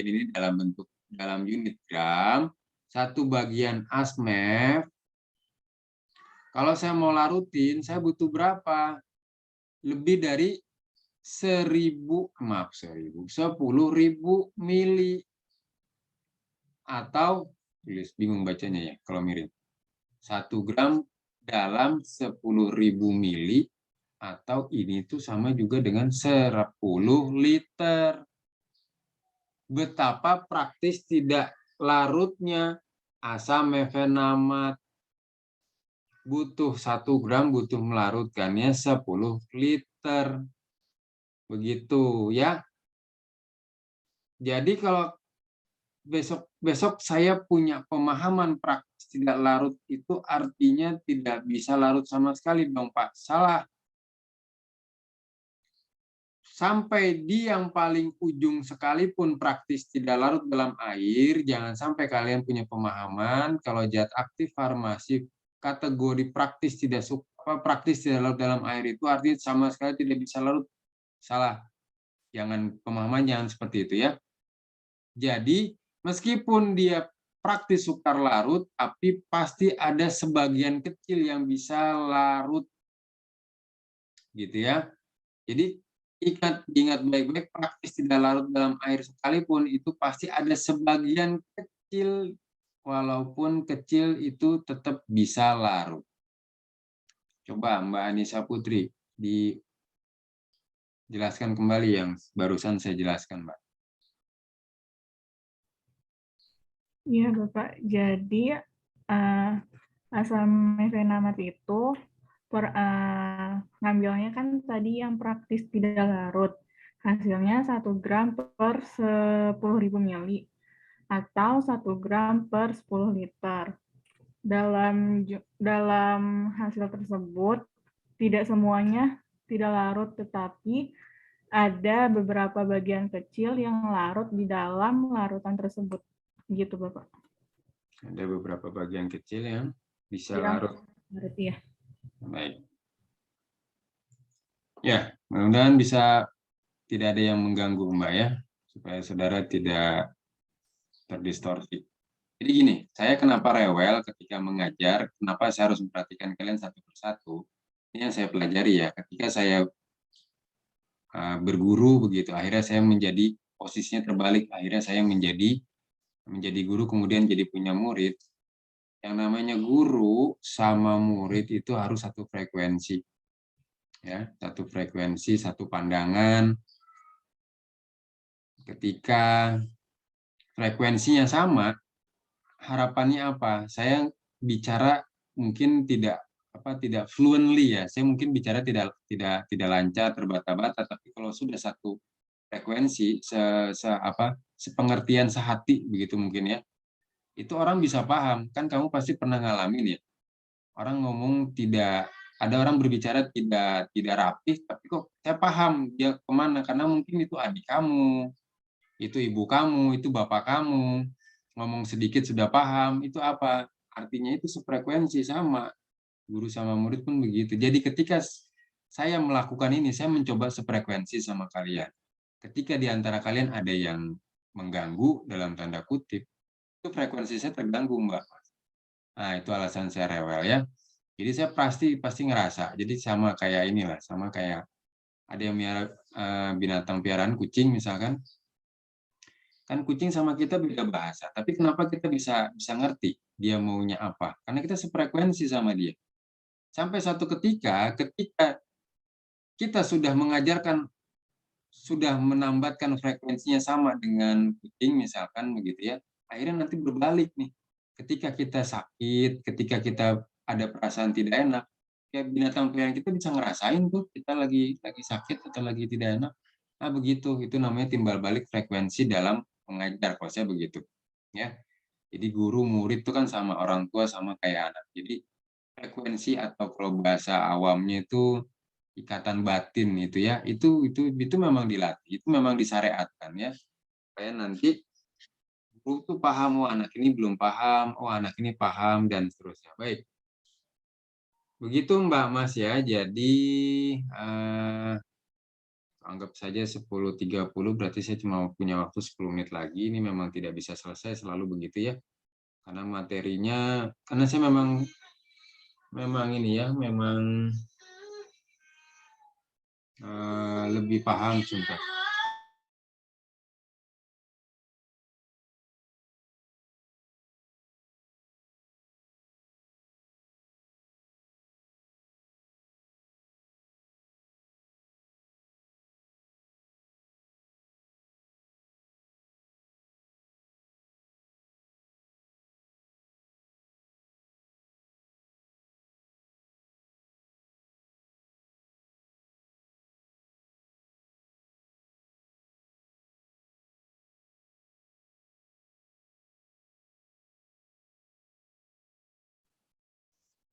ini dalam unit gram, 1 bagian asmef, kalau saya mau larutin, saya butuh berapa? Lebih dari 10.000 mili. Atau, bingung bacanya ya kalau mirip. 1 gram dalam 10.000 mili, atau ini tuh sama juga dengan 10 liter. Betapa praktis tidak larutnya asam mefenamat. Butuh 1 gram, butuh melarutkannya 10 liter. Begitu ya. Jadi kalau besok saya punya pemahaman praktis tidak larut itu artinya tidak bisa larut sama sekali dong Pak. Salah. Sampai di yang paling ujung sekalipun praktis tidak larut dalam air, jangan sampai kalian punya pemahaman kalau zat aktif farmasi kategori praktis tidak larut dalam air itu artinya sama sekali tidak bisa larut. Salah. Pemahaman jangan seperti itu ya. Jadi meskipun dia praktis sukar larut, tapi pasti ada sebagian kecil yang bisa larut. Gitu ya. Jadi ingat baik-baik, praktis tidak larut dalam air sekalipun itu pasti ada sebagian kecil, walaupun kecil itu tetap bisa larut. Coba Mbak Anissa Putri dijelaskan kembali yang barusan saya jelaskan, Mbak. Iya Bapak, jadi asam mefenamat itu ngambilnya kan tadi yang praktis tidak larut. Hasilnya 1 gram per 10.000 mili atau 1 gram per 10 liter. Dalam hasil tersebut, tidak semuanya tidak larut, tetapi ada beberapa bagian kecil yang larut di dalam larutan tersebut. Gitu Bapak. Ada beberapa bagian kecil yang bisa Yang larut. larut, ya. Baik. Ya, mudah-mudahan bisa tidak ada yang mengganggu Mbak ya, supaya saudara tidak terdistorsi. Jadi gini, saya kenapa rewel ketika mengajar, kenapa saya harus memperhatikan kalian satu persatu, ini yang saya pelajari ya, ketika saya berguru begitu, akhirnya saya menjadi posisinya terbalik, akhirnya saya menjadi guru kemudian jadi punya murid. Yang namanya guru sama murid itu harus satu frekuensi. Ya, satu frekuensi, satu pandangan. Ketika frekuensinya sama, harapannya apa? Saya bicara mungkin tidak fluently ya. Saya mungkin bicara tidak lancar, terbata-bata, tapi kalau sudah satu frekuensi, sepengertian sehati begitu mungkin ya. Itu orang bisa paham. Kan kamu pasti pernah ngalamin ya. Orang ngomong ada orang berbicara tidak rapih, tapi kok saya paham dia kemana, karena mungkin itu adik kamu, itu ibu kamu, itu bapak kamu, ngomong sedikit sudah paham, itu apa? Artinya itu sefrekuensi sama. Guru sama murid pun begitu. Jadi ketika saya melakukan ini, saya mencoba sefrekuensi sama kalian. Ketika di antara kalian ada yang mengganggu, dalam tanda kutip, itu frekuensi saya terganggu, Mbak. Nah, itu alasan saya rewel ya. Jadi saya pasti ngerasa. Jadi sama kayak inilah, sama kayak ada yang binatang piaraan kucing misalkan. Kan kucing sama kita beda bahasa, tapi kenapa kita bisa ngerti dia maunya apa? Karena kita sefrekuensi sama dia. Sampai satu ketika kita sudah menambatkan frekuensinya sama dengan kucing misalkan begitu ya, akhirnya nanti berbalik nih. Ketika kita sakit, ketika kita ada perasaan tidak enak, ya binatang peliharaan kita bisa ngerasain tuh kita lagi sakit atau lagi tidak enak. Nah begitu, itu namanya timbal balik frekuensi dalam mengajar, kalau saya begitu. Ya, jadi guru murid itu kan sama, orang tua sama kayak anak. Jadi frekuensi atau kalau bahasa awamnya itu ikatan batin itu ya, itu memang dilatih, itu memang disyariatkan ya. Supaya nanti guru tuh paham, oh anak ini belum paham, oh anak ini paham, dan seterusnya. Baik. Begitu Mbak Mas ya, jadi anggap saja 10.30, berarti saya cuma punya waktu 10 menit lagi, ini memang tidak bisa selesai, selalu begitu ya. Karena materinya, karena saya memang ini ya, memang lebih paham sumpah.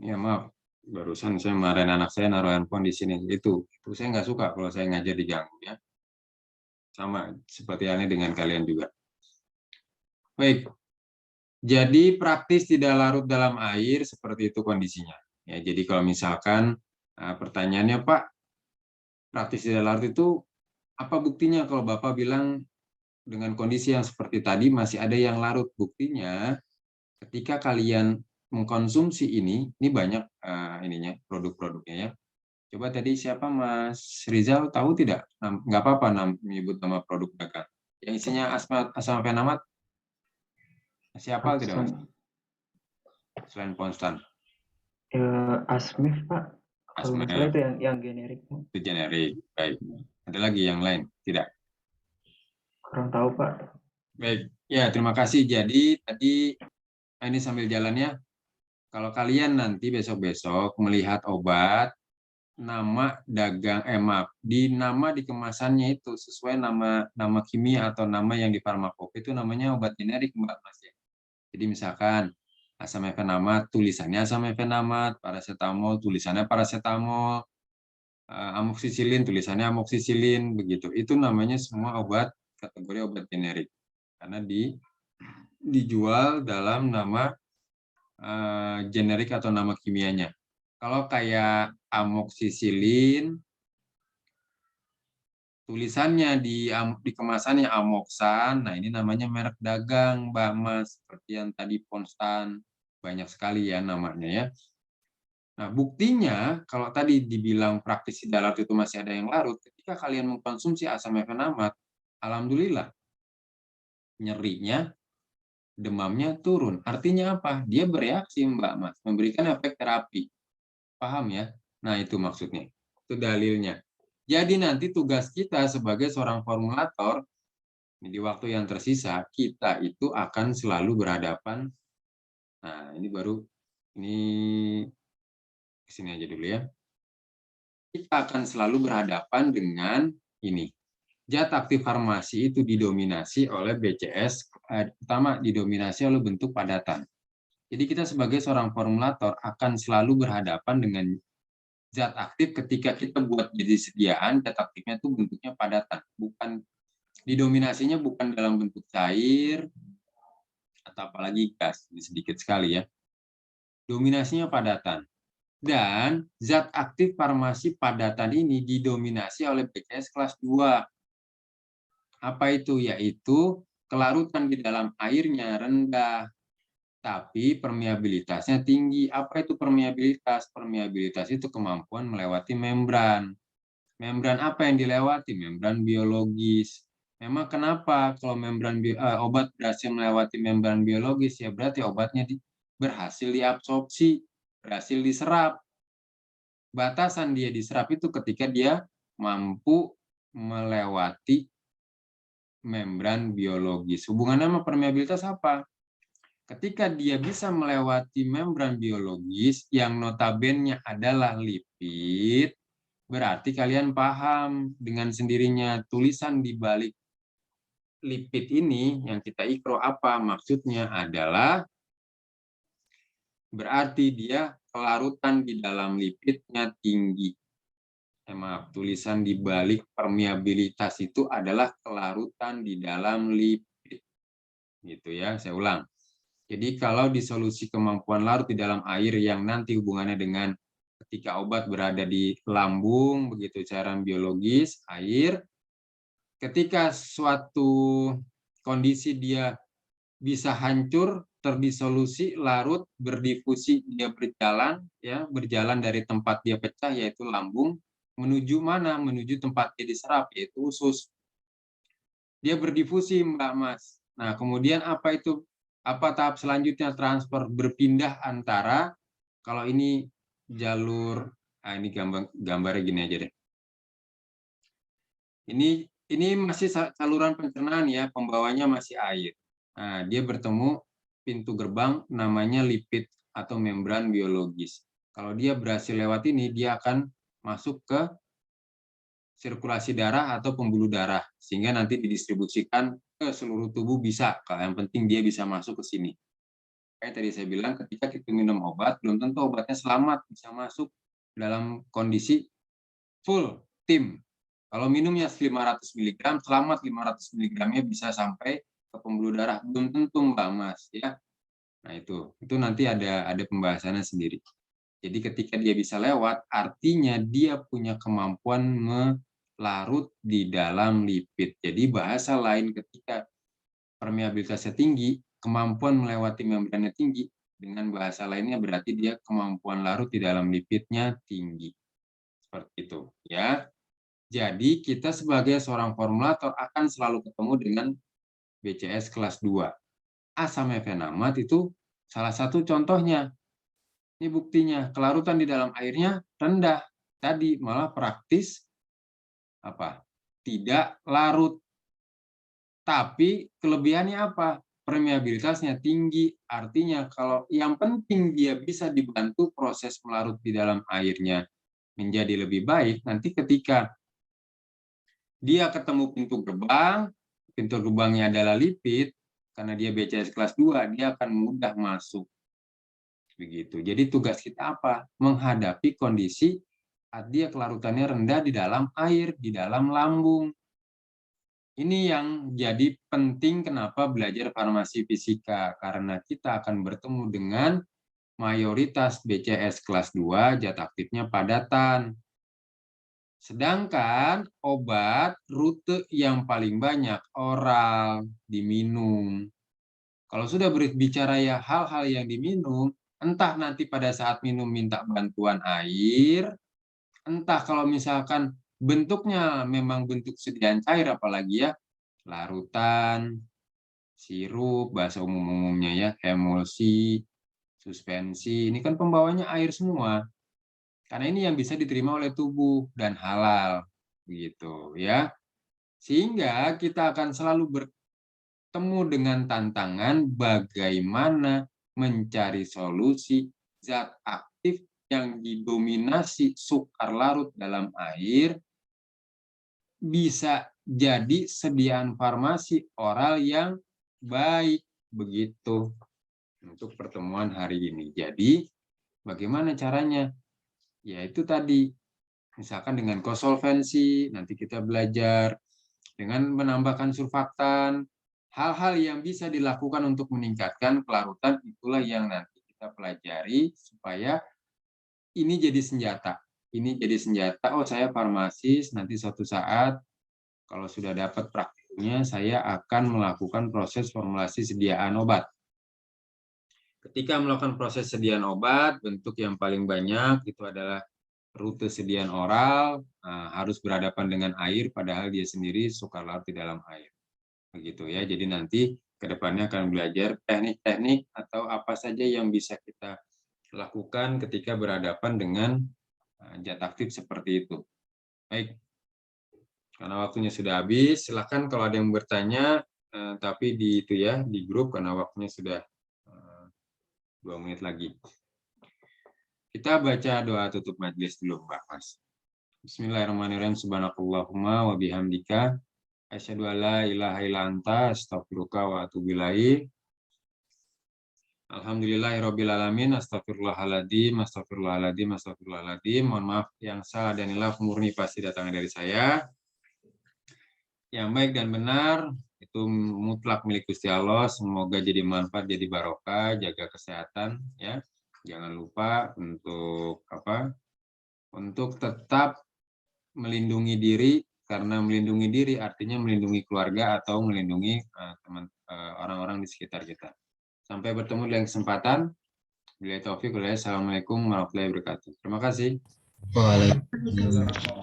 Ya maaf, barusan saya marahin anak saya naruh handphone di sini. Itu saya nggak suka kalau saya ngajar diganggu ya. Sama seperti halnya dengan kalian juga. Baik, jadi praktis tidak larut dalam air seperti itu kondisinya. Ya, jadi kalau misalkan pertanyaannya Pak, praktis tidak larut itu apa buktinya kalau Bapak bilang dengan kondisi yang seperti tadi masih ada yang larut? Buktinya ketika kalian mengkonsumsi ini banyak ininya produk-produknya ya. Coba tadi siapa Mas Rizal tahu tidak? Nggak apa-apa menyebut nama produk dagang. Yang isinya asam fenamat. Siapa tidak Mas? Selain Ponstan. Asmef Pak. Kalau nggak salah Asmef. itu yang generik. Itu generik. Baik. Ada lagi yang lain? Tidak. Kurang tahu Pak. Baik. Ya, terima kasih. Jadi tadi ini sambil jalannya. Kalau kalian nanti besok-besok melihat obat, nama dagang maaf, nama di kemasannya itu sesuai nama kimia atau nama yang di farmakope itu namanya obat generik Mbak Mas ya. Jadi misalkan asam efenamat tulisannya asam efenamat, paracetamol tulisannya paracetamol, amoksisilin tulisannya amoksisilin begitu. Itu namanya semua obat kategori obat generik karena dijual dalam nama generik atau nama kimianya. Kalau kayak amoksisilin, tulisannya di kemasannya amoksan, nah ini namanya merek dagang, Mbak Mas, seperti yang tadi Ponstan, banyak sekali ya namanya ya. Nah buktinya, kalau tadi dibilang praktis tidak larut itu masih ada yang larut, ketika kalian mengkonsumsi asam efenamat, alhamdulillah, nyerinya, demamnya turun. Artinya apa? Dia bereaksi, Mbak Mas, memberikan efek terapi. Paham ya? Nah, itu maksudnya. Itu dalilnya. Jadi nanti tugas kita sebagai seorang formulator, di waktu yang tersisa, kita itu akan selalu berhadapan. Nah, ini kesini aja dulu ya. Kita akan selalu berhadapan dengan ini. Zat aktif farmasi itu didominasi oleh BCS, pertama didominasi oleh bentuk padatan. Jadi kita sebagai seorang formulator akan selalu berhadapan dengan zat aktif ketika kita buat jadi sediaan, zat aktifnya itu bentuknya padatan, bukan didominasinya bukan dalam bentuk cair atau apalagi gas, ini sedikit sekali ya. Dominasinya padatan. Dan zat aktif farmasi padatan ini didominasi oleh BCS kelas 2. Apa itu? Yaitu kelarutan di dalam airnya rendah, tapi permeabilitasnya tinggi. Apa itu permeabilitas? Permeabilitas itu kemampuan melewati membran. Membran apa yang dilewati? Membran biologis. Memang kenapa kalau obat berhasil melewati membran biologis, ya berarti obatnya berhasil diabsorpsi, berhasil diserap. Batasan dia diserap itu ketika dia mampu melewati membran biologis. Hubungannya sama permeabilitas apa? Ketika dia bisa melewati membran biologis yang notabene adalah lipid, berarti kalian paham dengan sendirinya tulisan di balik lipid ini yang kita ikro apa? Maksudnya adalah berarti dia kelarutan di dalam lipidnya tinggi. Maaf, tulisan di balik permeabilitas itu adalah kelarutan di dalam lipid. Gitu ya, saya ulang. Jadi kalau disolusi kemampuan larut di dalam air yang nanti hubungannya dengan ketika obat berada di lambung, begitu cairan biologis, air, ketika suatu kondisi dia bisa hancur, terdisolusi, larut, berdifusi, dia berjalan, ya, berjalan dari tempat dia pecah, yaitu lambung, menuju mana? Menuju tempat dia diserap, yaitu usus. Dia berdifusi, Mbak Mas. Nah, kemudian apa itu? Apa tahap selanjutnya? Transfer, berpindah antara, kalau ini jalur, ini gambarnya gini aja deh. Ini masih saluran pencernaan ya, pembawanya masih air. Nah, dia bertemu pintu gerbang namanya lipid atau membran biologis. Kalau dia berhasil lewat ini, dia akan masuk ke sirkulasi darah atau pembuluh darah, sehingga nanti didistribusikan ke seluruh tubuh bisa. Kalau yang penting dia bisa masuk ke sini. Kayak tadi saya bilang, ketika kita minum obat, belum tentu obatnya selamat bisa masuk dalam kondisi full tim. Kalau minumnya 500 mg, selamat 500 mg-nya bisa sampai ke pembuluh darah. Belum tentu, Mbak Mas, ya. Nah, itu nanti ada pembahasannya sendiri. Jadi ketika dia bisa lewat, artinya dia punya kemampuan melarut di dalam lipid. Jadi bahasa lain, ketika permeabilitasnya tinggi, kemampuan melewati membrannya tinggi, dengan bahasa lainnya berarti dia kemampuan larut di dalam lipidnya tinggi. Seperti itu, ya. Jadi kita sebagai seorang formulator akan selalu ketemu dengan BCS kelas 2. Asam efenamat itu salah satu contohnya. Ini buktinya, kelarutan di dalam airnya rendah. Tadi malah praktis tidak larut. Tapi kelebihannya apa? Permeabilitasnya tinggi. Artinya kalau yang penting dia bisa dibantu proses melarut di dalam airnya menjadi lebih baik, nanti ketika dia ketemu pintu gerbangnya adalah lipid, karena dia BCS kelas 2, dia akan mudah masuk. Begitu. Jadi tugas kita apa? Menghadapi kondisi dia kelarutannya rendah di dalam air, di dalam lambung. Ini yang jadi penting kenapa belajar farmasi fisika, karena kita akan bertemu dengan mayoritas BCS kelas 2 zat aktifnya padatan. Sedangkan obat rute yang paling banyak oral, diminum. Kalau sudah berbicara ya hal-hal yang diminum, entah nanti pada saat minum minta bantuan air, entah kalau misalkan bentuknya memang bentuk sediaan cair, apalagi ya larutan, sirup, bahasa umum-umumnya ya, emulsi, suspensi, ini kan pembawanya air semua. Karena ini yang bisa diterima oleh tubuh dan halal, begitu ya. Sehingga kita akan selalu bertemu dengan tantangan bagaimana mencari solusi zat aktif yang didominasi sukar larut dalam air bisa jadi sediaan farmasi oral yang baik, begitu untuk pertemuan hari ini. Jadi bagaimana caranya? Ya itu tadi, misalkan dengan kosolvensi, nanti kita belajar dengan menambahkan surfaktan, hal-hal yang bisa dilakukan untuk meningkatkan kelarutan, itulah yang nanti kita pelajari supaya ini jadi senjata. Ini jadi senjata, oh saya farmasis, nanti suatu saat kalau sudah dapat praktiknya, saya akan melakukan proses formulasi sediaan obat. Ketika melakukan proses sediaan obat, bentuk yang paling banyak itu adalah rute sediaan oral, harus berhadapan dengan air, padahal dia sendiri sukar larut di dalam air. Begitu ya, jadi nanti ke depannya akan belajar teknik-teknik atau apa saja yang bisa kita lakukan ketika berhadapan dengan zat aktif seperti itu. Baik, karena waktunya sudah habis, silakan kalau ada yang bertanya, tapi di grup karena waktunya sudah 2 menit lagi. Kita baca doa tutup majelis dulu, Mbak Mas. Bismillahirrahmanirrahim. Subhanakallahumma wa bihamdika asyhadu an la ilaha illa anta astaghfiruka wa atubu ilaik. Alhamdulillahirabbil alamin. Astagfirullahaladzim, astagfirullahaladzim, astagfirullahaladzim. Mohon maaf yang salah dan hilaf murni pasti datangnya dari saya. Yang baik dan benar itu mutlak milik Gusti Allah. Semoga jadi manfaat, jadi barokah, jaga kesehatan ya. Jangan lupa untuk untuk tetap melindungi diri, karena melindungi diri artinya melindungi keluarga atau melindungi orang-orang di sekitar kita. Sampai bertemu di lain kesempatan. Billahi taufiq wal hidayah. Assalamualaikum warahmatullahi wabarakatuh. Terima kasih.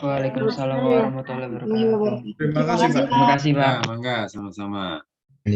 Waalaikumsalam warahmatullahi wabarakatuh. Terima kasih, Pak. Terima kasih, Pak. Ya, mangga sama-sama.